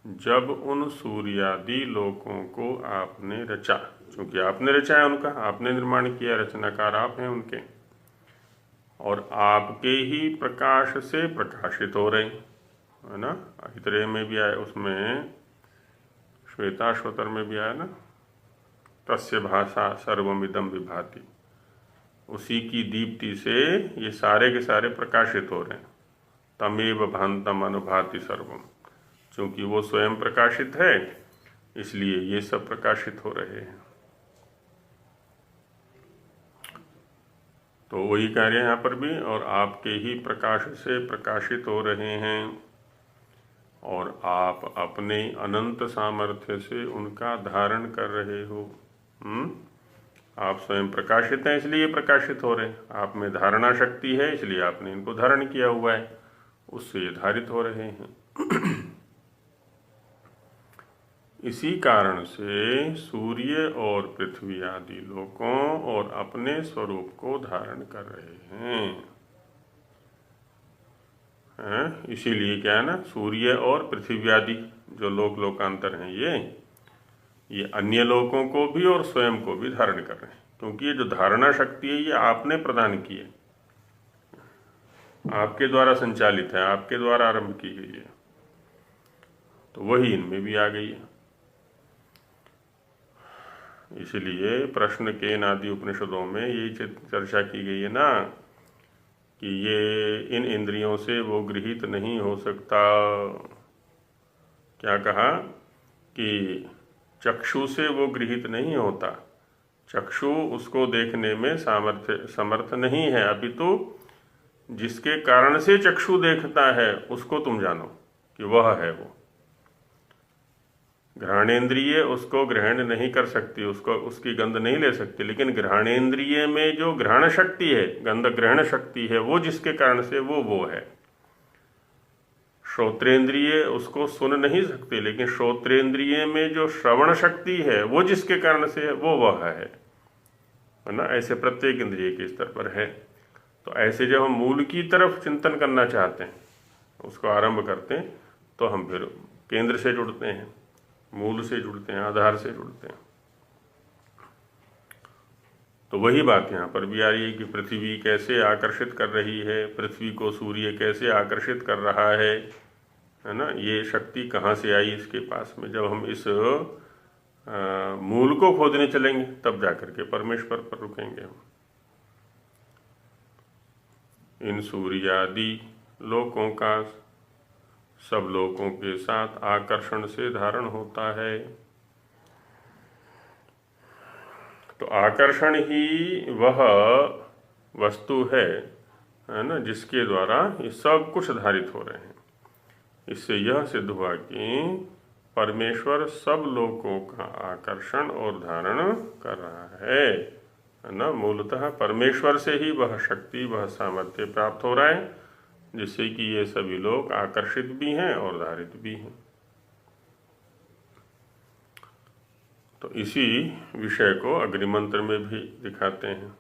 जब उन सूर्यादि लोकों को आपने रचा, क्योंकि आपने रचा है उनका, आपने निर्माण किया, रचनाकार आप हैं उनके, और आपके ही प्रकाश से प्रकाशित हो रहे, है ना। इतरे में भी आया, उसमें श्वेताश्वतर में भी आया ना, तस्य भाषा सर्वमिदं विभाति, उसी की दीप्ति से ये सारे के सारे प्रकाशित हो रहे हैं। तमेव भान्तम अनुभाति सर्वम, क्योंकि वो स्वयं प्रकाशित है इसलिए ये सब प्रकाशित हो रहे हैं। तो वही कार्य यहाँ पर भी, और आपके ही प्रकाश से प्रकाशित हो रहे हैं और आप अपने अनंत सामर्थ्य से उनका धारण कर रहे हो। आप स्वयं प्रकाशित हैं इसलिए प्रकाशित हो रहे हैं, आप में धारणा शक्ति है इसलिए आपने इनको धारण किया हुआ है, उससे ये धारित हो रहे हैं। इसी कारण से सूर्य और पृथ्वी आदि लोकों और अपने स्वरूप को धारण कर रहे हैं। इसीलिए क्या है ना, सूर्य और पृथ्वी आदि जो लोकांतर हैं ये अन्य लोकों को भी और स्वयं को भी धारण कर रहे हैं, क्योंकि ये जो धारणा शक्ति है ये आपने प्रदान की है, आपके द्वारा संचालित है, आपके द्वारा आरंभ की गई है, तो वही इनमें भी आ गई है। इसलिए प्रश्न केन आदि उपनिषदों में यही चर्चा की गई है ना कि ये इन इंद्रियों से वो गृहीत नहीं हो सकता। क्या कहा कि चक्षु से वो गृहीत नहीं होता, चक्षु उसको देखने में समर्थ नहीं है, अपितु जिसके कारण से चक्षु देखता है उसको तुम जानो कि वह है वो। घ्राणेन्द्रिय उसको ग्रहण नहीं कर सकती, उसको उसकी गंध नहीं ले सकती, लेकिन घ्राणेन्द्रिय में जो घ्राण शक्ति है, गंध ग्रहण शक्ति है, वो जिसके कारण से वो है। श्रोत्रेंद्रिय उसको सुन नहीं सकती, लेकिन श्रोत्रेंद्रिय में जो श्रवण शक्ति है वो जिसके कारण से है वो वह है ना। ऐसे प्रत्येक इंद्रिय के स्तर पर है। तो ऐसे जब हम मूल की तरफ चिंतन करना चाहते हैं, उसको आरंभ करते हैं, तो हम फिर केंद्र से जुड़ते हैं, मूल से जुड़ते हैं, आधार से जुड़ते हैं। तो वही बात यहाँ पर भी आ रही है कि पृथ्वी कैसे आकर्षित कर रही है, पृथ्वी को सूर्य कैसे आकर्षित कर रहा है ना। ये शक्ति कहाँ से आई इसके पास में। जब हम इस मूल को खोजने चलेंगे तब जाकर के परमेश्वर पर रुकेंगे हम। इन सूर्यादि लोकों का सब लोकों के साथ आकर्षण से धारण होता है। तो आकर्षण ही वह वस्तु है ना, जिसके द्वारा ये सब कुछ धारित हो रहे हैं। इससे यह सिद्ध हुआ कि परमेश्वर सब लोकों का आकर्षण और धारण कर रहा है ना। मूलतः परमेश्वर से ही वह शक्ति, वह सामर्थ्य प्राप्त हो रहा है जिससे कि ये सभी लोग आकर्षित भी हैं और धारित भी हैं। तो इसी विषय को अग्निमंत्र में भी दिखाते हैं।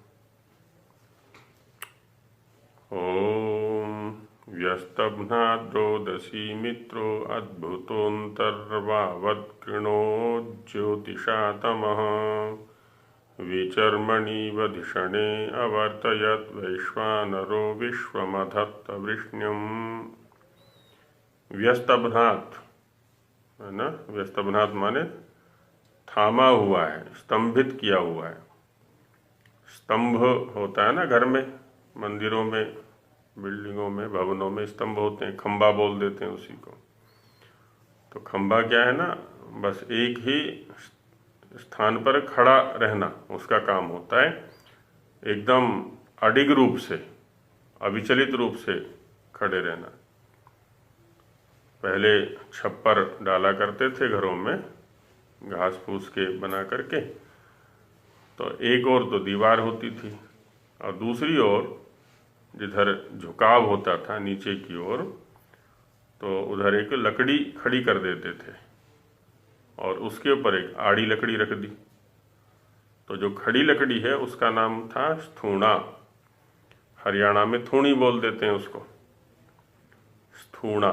ओम व्यस्तभ्नाद्रोदसी मित्रो अद्भुतोऽन्तर्वावत्कृणो ज्योतिषा तमः विचर्मणीव धिषणे अवर्तयत् वैश्वानरो विश्वमधत्त वृष्ण्यम्। व्यस्तभ्नात् है ना, व्यस्तभ्नात् माने थामा हुआ है, स्तंभित किया हुआ है। स्तंभ होता है ना घर में, मंदिरों में, बिल्डिंगों में, भवनों में स्तंभ होते हैं, खंबा बोल देते हैं उसी को। तो खंबा क्या है ना, बस एक ही स्थान पर खड़ा रहना उसका काम होता है। एकदम अडिग रूप से, अविचलित रूप से खड़े रहना। पहले छप्पर डाला करते थे घरों में, घास फूस के बना करके, तो एक ओर तो दीवार होती थी और दूसरी ओर जिधर झुकाव होता था नीचे की ओर, तो उधर एक लकड़ी खड़ी कर देते थे और उसके ऊपर एक आड़ी लकड़ी रख दी। तो जो खड़ी लकड़ी है उसका नाम था स्थूणा। हरियाणा में थूणी बोल देते हैं उसको, स्थूणा।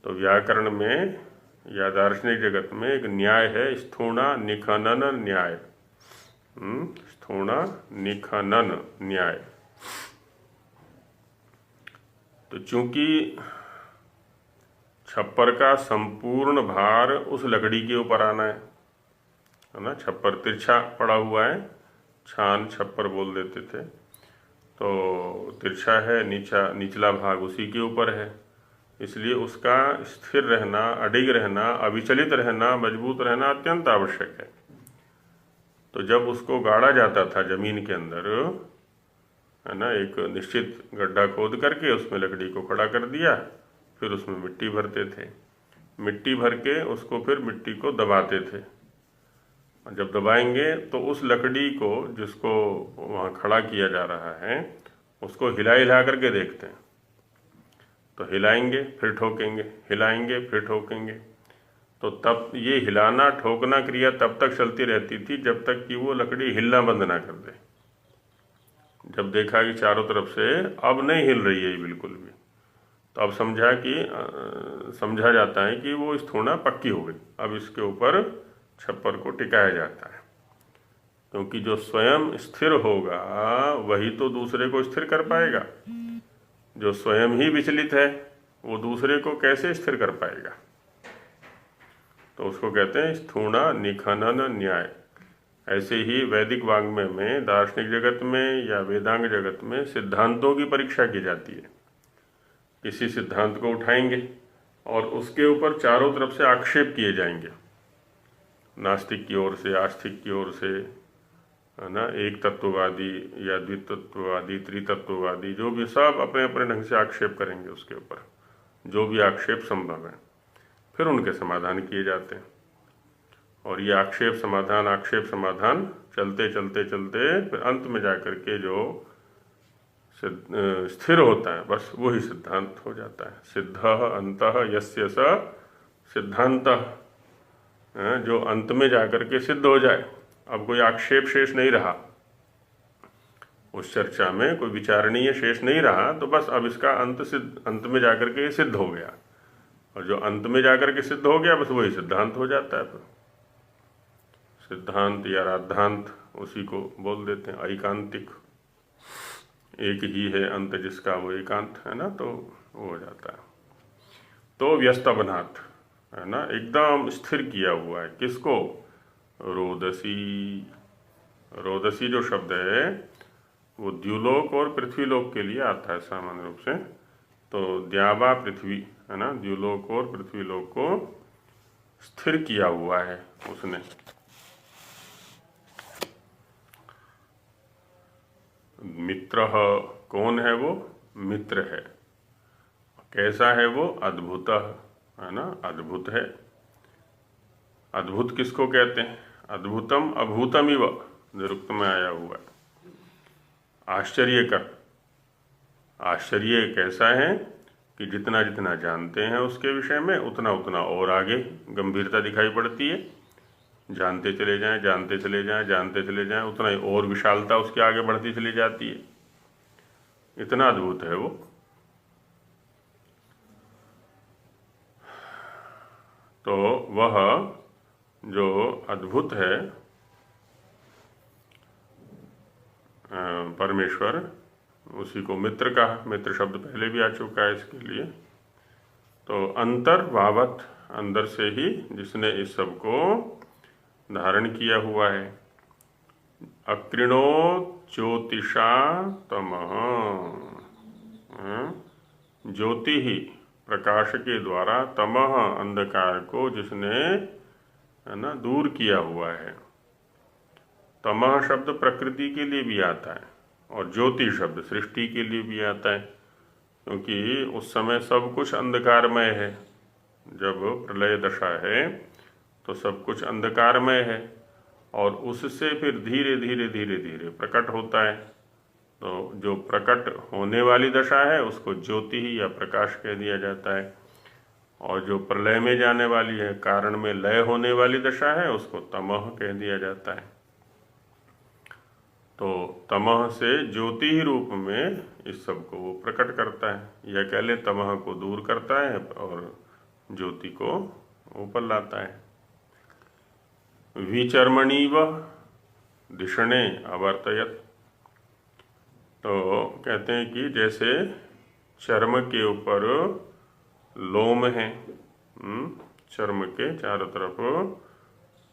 तो व्याकरण में या दार्शनिक जगत में एक न्याय है, स्थूणा निखनन न्याय। स्थूणा निखनन न्याय। तो चूंकि छप्पर का संपूर्ण भार उस लकड़ी के ऊपर आना है ना। छप्पर तिरछा पड़ा हुआ है, छान छप्पर बोल देते थे, तो तिरछा है, निचला भाग उसी के ऊपर है, इसलिए उसका स्थिर रहना, अडिग रहना, अविचलित रहना, मजबूत रहना अत्यंत आवश्यक है। तो जब उसको गाड़ा जाता था जमीन के अंदर, है ना, एक निश्चित गड्ढा खोद करके उसमें लकड़ी को खड़ा कर दिया, फिर उसमें मिट्टी भरते थे, मिट्टी भर के उसको फिर मिट्टी को दबाते थे। और जब दबाएंगे तो उस लकड़ी को जिसको वहाँ खड़ा किया जा रहा है उसको हिला करके देखते हैं। तो हिलाएंगे फिर ठोकेंगे, हिलाएंगे फिर ठोकेंगे, तो तब ये हिलाना ठोकना क्रिया तब तक चलती रहती थी जब तक कि वो लकड़ी हिलना बंद ना कर दे। जब देखा कि चारों तरफ से अब नहीं हिल रही है ये बिल्कुल भी, तो अब समझा जाता है कि वो स्थूणा पक्की हो गई, अब इसके ऊपर छप्पर को टिकाया जाता है। क्योंकि जो स्वयं स्थिर होगा वही तो दूसरे को स्थिर कर पाएगा। जो स्वयं ही विचलित है वो दूसरे को कैसे स्थिर कर पाएगा? तो उसको कहते हैं स्थूणा निखनन न्याय। ऐसे ही वैदिक वाङ्मय में, दार्शनिक जगत में या वेदांग जगत में सिद्धांतों की परीक्षा की जाती है। किसी सिद्धांत को उठाएंगे और उसके ऊपर चारों तरफ से आक्षेप किए जाएंगे, नास्तिक की ओर से, आस्तिक की ओर से, है ना, एक तत्ववादी या द्वितत्ववादी, त्रितत्ववादी, जो भी, सब अपने अपने ढंग से आक्षेप करेंगे उसके ऊपर, जो भी आक्षेप संभव है। फिर उनके समाधान किए जाते हैं और ये आक्षेप समाधान चलते चलते चलते फिर अंत में जाकर के जो स्थिर होता है बस वही सिद्धांत हो जाता है। सिद्धः अन्तः यस्य स सिद्धान्तः, जो अंत में जाकर के सिद्ध हो जाए। अब कोई आक्षेप शेष नहीं रहा उस चर्चा में, कोई विचारणीय शेष नहीं रहा, तो बस अब इसका अंत में जाकर के सिद्ध हो गया, और जो अंत में जाकर के सिद्ध हो गया बस वही सिद्धांत हो जाता है। फिर सिद्धांत या राद्धांत उसी को बोल देते हैं। ऐकांतिक, एक ही है अंत जिसका वो एकांत है ना, तो वो हो जाता है। तो व्यस्तवनात्, है ना, एकदम स्थिर किया हुआ है। किसको? रोदसी। रोदसी जो शब्द है वो द्युलोक और पृथ्वीलोक के लिए आता है सामान्य रूप से। तो द्यावा पृथ्वी, है ना, द्युलोक और पृथ्वीलोक को स्थिर किया हुआ है उसने। मित्र, कौन है वो? मित्र है। कैसा है वो? अद्भुत, है ना, अद्भुत है। अद्भुत किसको कहते हैं? अद्भुतम अभूतम इव निरुक्त में आया हुआ है। आश्चर्य कर। आश्चर्य कैसा है कि जितना जितना जानते हैं उसके विषय में उतना उतना और आगे गंभीरता दिखाई पड़ती है। जानते चले जाएं, जानते चले जाएं, जानते चले जाएं, उतना ही और विशालता उसके आगे बढ़ती चली जाती है। इतना अद्भुत है वो। तो वह जो अद्भुत है परमेश्वर, उसी को मित्र कहा। मित्र शब्द पहले भी आ चुका है इसके लिए। तो अंतर्भावत, अंदर से ही जिसने इस सब को धारण किया हुआ है। अकृणोत ज्योतिषा तमः, ज्योति ही प्रकाश के द्वारा, तमः अंधकार को जिसने, है ना, दूर किया हुआ है। तमः शब्द प्रकृति के लिए भी आता है और ज्योति शब्द सृष्टि के लिए भी आता है, क्योंकि उस समय सब कुछ अंधकारमय है। जब प्रलय दशा है तो सब कुछ अंधकारमय है और उससे फिर धीरे धीरे धीरे धीरे प्रकट होता है। तो जो प्रकट होने वाली दशा है उसको ज्योति ही या प्रकाश कह दिया जाता है, और जो प्रलय में जाने वाली है, कारण में लय होने वाली दशा है, उसको तमः कह दिया जाता है। तो तमः से ज्योति ही रूप में इस सब को वो प्रकट करता है, या कह ले तमः को दूर करता है और ज्योति को ऊपर लाता है। विचर्मणीव धिषणे अवर्तयत। तो कहते हैं कि जैसे चर्म के ऊपर लोम है, चर्म के चारों तरफ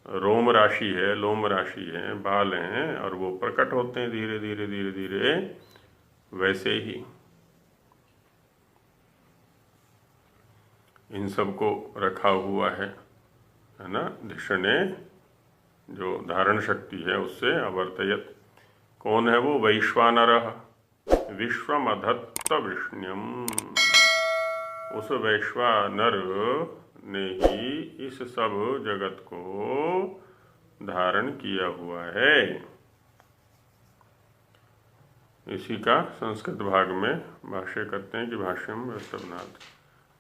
रोम राशि है, लोम राशि है, बाल हैं, और वो प्रकट होते हैं धीरे धीरे धीरे धीरे, वैसे ही इन सबको रखा हुआ है ना। धिषणे जो धारण शक्ति है उससे अवर्तयत। कौन है वो? वैश्वानरः विश्वमधत्त विष्ण्यम। उस वैश्वानर ने ही इस सब जगत को धारण किया हुआ है। इसी का संस्कृत भाग में भाष्य करते हैं कि भाष्यम व्यस्तवनाथ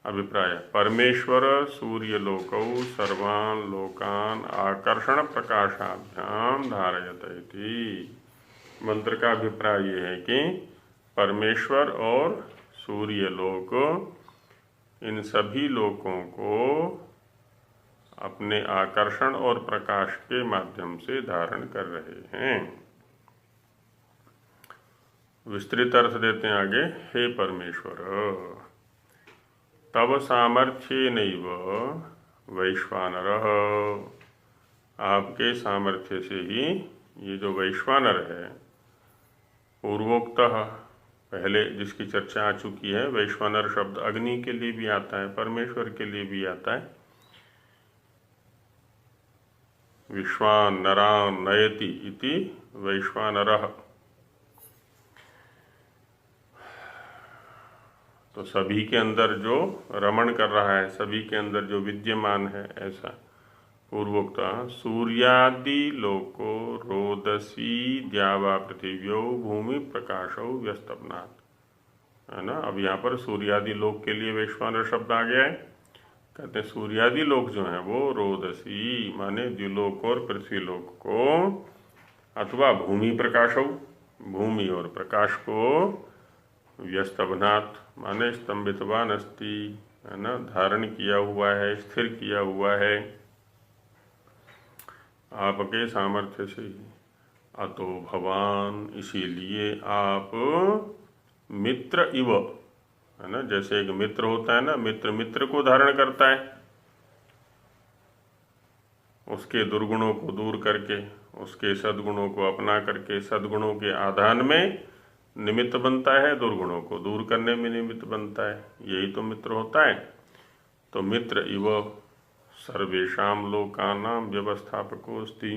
अभिप्राय। परमेश्वर सूर्यलोकौ सर्वान् लोकान् आकर्षण प्रकाशाभ्याम धारयत इति। मंत्र का अभिप्राय ये है कि परमेश्वर और सूर्यलोक इन सभी लोकों को अपने आकर्षण और प्रकाश के माध्यम से धारण कर रहे हैं। विस्तृत अर्थ देते हैं आगे। हे परमेश्वर, तव सामर्थ्येनैव वैश्वानरः, आपके सामर्थ्य से ही ये जो वैश्वानर है, पूर्वोक्तः पहले जिसकी चर्चा आ चुकी है, वैश्वानर शब्द अग्नि के लिए भी आता है, परमेश्वर के लिए भी आता है। विश्वान नरान नयति इति वैश्वानरः। तो सभी के अंदर जो रमण कर रहा है, सभी के अंदर जो विद्यमान है, ऐसा पूर्वोक्त। सूर्यादि लोको रोदसी द्यावा पृथिव्यो भूमि प्रकाशो व्यस्तपनात्, है ना। अब यहाँ पर सूर्यादि लोक के लिए वैश्वानर शब्द आ गया है। कहते हैं सूर्यादि लोक जो है वो रोदसी माने द्युलोक और पृथ्वीलोक को, अथवा भूमि प्रकाशो, भूमि और प्रकाश को, व्यस्तपनात् माने स्तंभितवान अस्ति, है ना, धारण किया हुआ है, स्थिर किया हुआ है आपके सामर्थ्य से ही। अतो भवान, इसीलिए आप मित्र इव, है ना, जैसे एक मित्र होता है ना, मित्र मित्र को धारण करता है, उसके दुर्गुणों को दूर करके, उसके सद्गुणों को अपना करके, सद्गुणों के आधान में निमित्त बनता है, दुर्गुणों को दूर करने में निमित्त बनता है। यही तो मित्र होता है। तो मित्र इव सर्वेषां लोकानां व्यवस्थापकोऽस्ति।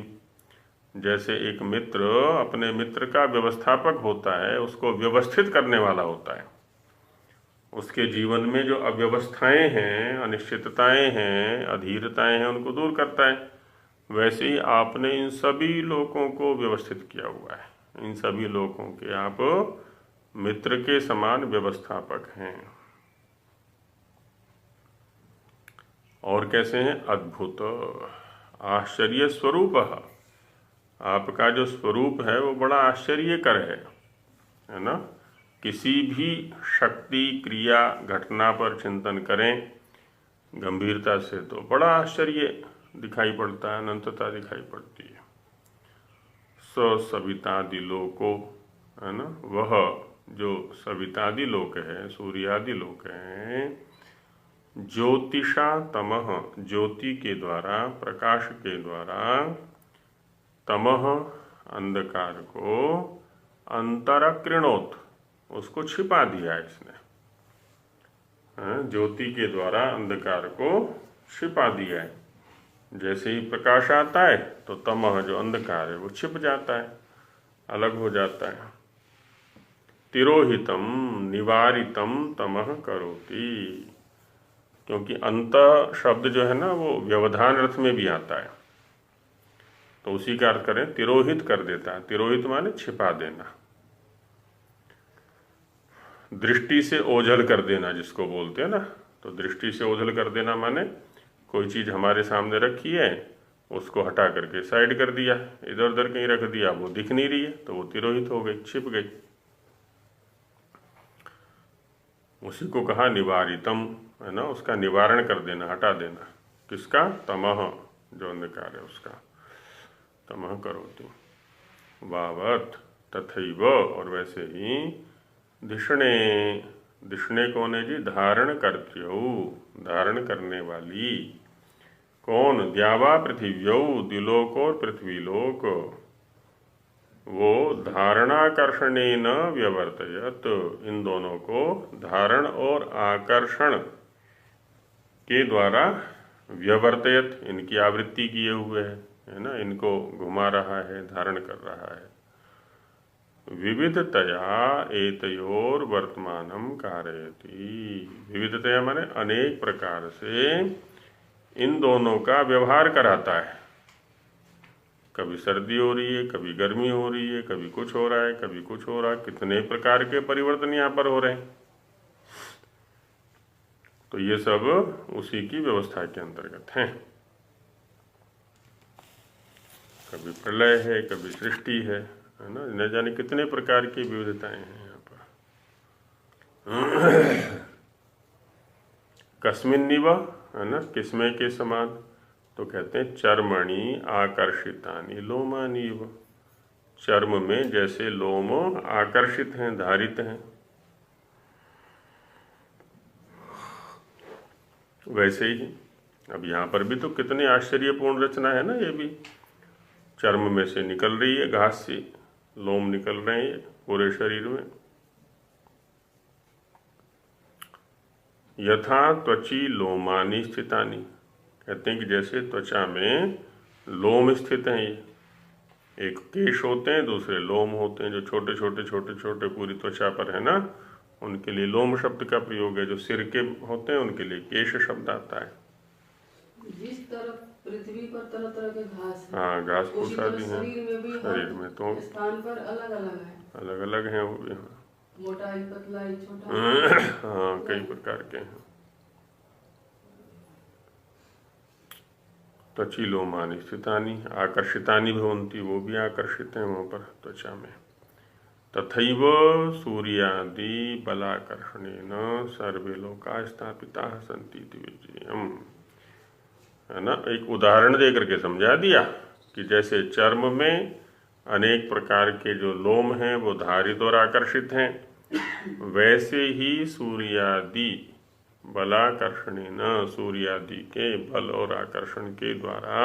जैसे एक मित्र अपने मित्र का व्यवस्थापक होता है, उसको व्यवस्थित करने वाला होता है, उसके जीवन में जो अव्यवस्थाएं हैं, अनिश्चितताएं हैं, अधीरताएं हैं, उनको दूर करता है। वैसे ही आपने इन सभी लोगों को व्यवस्थित किया हुआ है। इन सभी लोगों के आप मित्र के समान व्यवस्थापक हैं। और कैसे हैं? अद्भुत आश्चर्य स्वरूप। आपका जो स्वरूप है वो बड़ा आश्चर्यकर है ना। किसी भी शक्ति, क्रिया, घटना पर चिंतन करें गंभीरता से तो बड़ा आश्चर्य दिखाई पड़ता है, अनंतता दिखाई पड़ती है। सवितादि लोको, है ना, वह जो सवितादि लोक है, सूर्यादि लोक है, ज्योतिषा तमह, ज्योति के द्वारा, प्रकाश के द्वारा, तमह अंधकार को, अंतरकृणोत, उसको छिपा दिया इसने। ज्योति के द्वारा अंधकार को छिपा दिया है। जैसे ही प्रकाश आता है तो तमह जो अंधकार है वो छिप जाता है, अलग हो जाता है। तिरोहितम निवारितम तमह करोति, क्योंकि अंत शब्द जो है ना वो व्यवधान अर्थ में भी आता है, तो उसी का अर्थ करें तिरोहित कर देता है। तिरोहित माने छिपा देना, दृष्टि से ओझल कर देना जिसको बोलते हैं ना। तो दृष्टि से ओझल कर देना माने कोई चीज़ हमारे सामने रखी है, उसको हटा करके साइड कर दिया, इधर उधर कहीं रख दिया, वो दिख नहीं रही है, तो वो तिरोहित हो गई, छिप गई। उसी को कहा निवारितम, है ना, उसका निवारण कर देना, हटा देना। किसका? तमह, जो अंधकार है उसका। तमह करोति वावत तथैव, और वैसे ही धिषणे, धिषणे कौन है जी? धारण कर्त्यो, धारण करने वाली। कौन? द्यावा पृथिव्यो, द्युलोक और पृथ्वीलोक। वो धारणाकर्षणेन व्यवर्तयत, इन दोनों को धारण और आकर्षण के द्वारा व्यवर्तयत, इनकी आवृत्ति किए हुए है ना, इनको घुमा रहा है, धारण कर रहा है। विविधतया एतयोर वर्तमानम कारयति, विविधतया माने अनेक प्रकार से इन दोनों का व्यवहार कराता है। कभी सर्दी हो रही है, कभी गर्मी हो रही है, कभी कुछ हो रहा है, कभी कुछ हो रहा है, कितने प्रकार के परिवर्तन यहाँ पर हो रहे हैं। तो ये सब उसी की व्यवस्था के अंतर्गत हैं। कभी प्रलय है, कभी सृष्टि है ना, न जाने कितने प्रकार की विविधताएं हैं यहाँ पर। कस्मिन्निव है ना, किसमें के समान, तो कहते हैं चर्मणि आकर्षितानि लोमानीव, चर्म में जैसे लोम आकर्षित हैं, धारित हैं, वैसे ही अब यहाँ पर भी तो कितने आश्चर्यपूर्ण रचना है ना। ये भी चर्म में से निकल रही है, घास से लोम निकल रहे हैं पूरे शरीर में। यथा त्वची लोमानि स्थितानि, कहते हैं कि जैसे त्वचा में लोम स्थित हैं, ये एक केश होते हैं, दूसरे लोम होते हैं, जो छोटे छोटे छोटे छोटे पूरी त्वचा पर है ना, उनके लिए लोम शब्द का प्रयोग है। जो सिर के होते हैं उनके लिए केश शब्द आता है। जिस तरफ पृथ्वी पर तरह तरह के घास है, हाँ, घास फूस आदि हैं, शरीर में भी शरीर में तो स्थान पर अलग अलग है, अलग अलग हैं वो भी। हाँ, मोटाई पतलाई छोटा हाँ, कई प्रकार के हैं। त्वची लोमानि स्थितानि आकर्षितानि भवन्ति, वो भी आकर्षित हैं वहाँ पर त्वचा में। तथैव सूर्यादि बलाकर्षणेन सर्वे लोका स्थापिताः सन्ति इति विज्ञेयम्, है ना। एक उदाहरण दे करके समझा दिया कि जैसे चर्म में अनेक प्रकार के जो लोम हैं वो धारित और आकर्षित हैं, वैसे ही सूर्यादि बलाकर्षणेन, सूर्यादि के बल और आकर्षण के द्वारा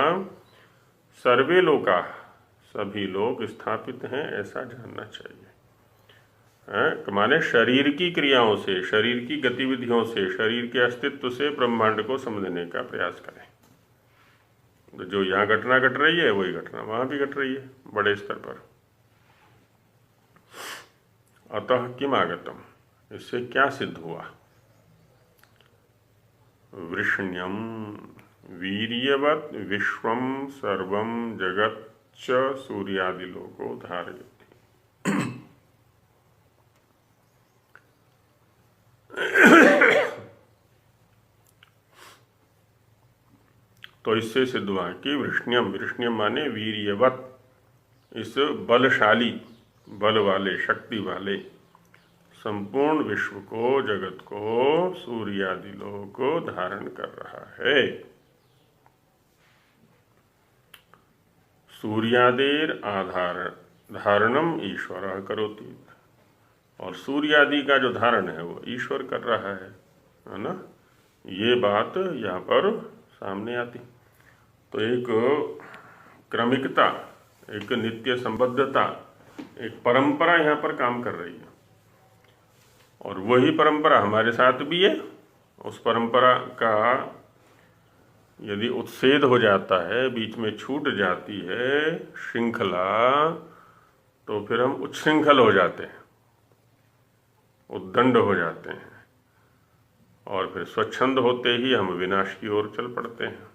सर्वे लोका, सभी लोग स्थापित हैं, ऐसा जानना चाहिए। माने शरीर की क्रियाओं से, शरीर की गतिविधियों से, शरीर के अस्तित्व से ब्रह्मांड को समझने का प्रयास करें। तो जो यहाँ घटना घट रही है वही घटना वहां भी घट रही है, बड़े स्तर पर। अतः किम आगतम, इससे क्या सिद्ध हुआ। वृष्ण्यम वीर्यवत् विश्वम सर्वम जगत् च सूर्यादि लोको धारयति। तो इससे सिद्ध हुआ कि वृष्ण्यम, वृष्ण्यम माने वीर्यवत्, इस बलशाली, बल वाले, शक्ति वाले संपूर्ण विश्व को, जगत को, सूर्यादि लोगों को धारण कर रहा है। सूर्यादेर आधार धारणम ईश्वर करोति, और सूर्यादि का जो धारण है वो ईश्वर कर रहा है ना। ये बात यहाँ पर सामने आती। तो एक क्रमिकता, एक नित्य संबद्धता, एक परंपरा यहाँ पर काम कर रही है, और वही परंपरा हमारे साथ भी है। उस परंपरा का यदि उच्छेद हो जाता है, बीच में छूट जाती है श्रृंखला, तो फिर हम उच्छृंखल हो जाते हैं, उद्दंड हो जाते हैं, और फिर स्वच्छंद होते ही हम विनाश की ओर चल पड़ते हैं।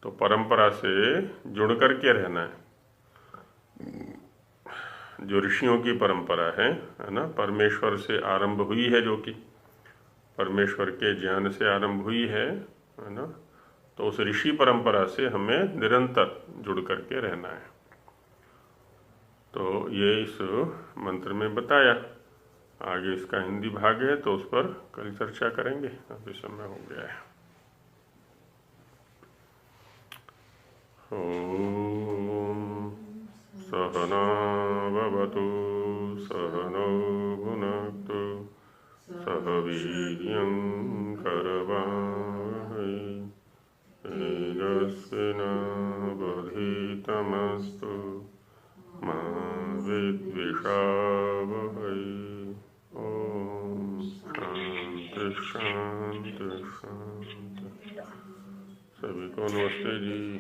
तो परंपरा से जुड़ करके रहना है। जो ऋषियों की परंपरा है ना, परमेश्वर से आरंभ हुई है, जो कि परमेश्वर के ज्ञान से आरंभ हुई है ना, तो उस ऋषि परंपरा से हमें निरंतर जुड़ करके रहना है। तो ये इस मंत्र में बताया। आगे इसका हिंदी भाग है तो उस पर कल चर्चा करेंगे, अभी समय हो गया है। ओम सहना भवतु सहनौ भुनक्तु सह वीर्यं करवावहै तेजस्विनावधीतमस्तु मा शांत शांत। सभी को नमस्ते जी।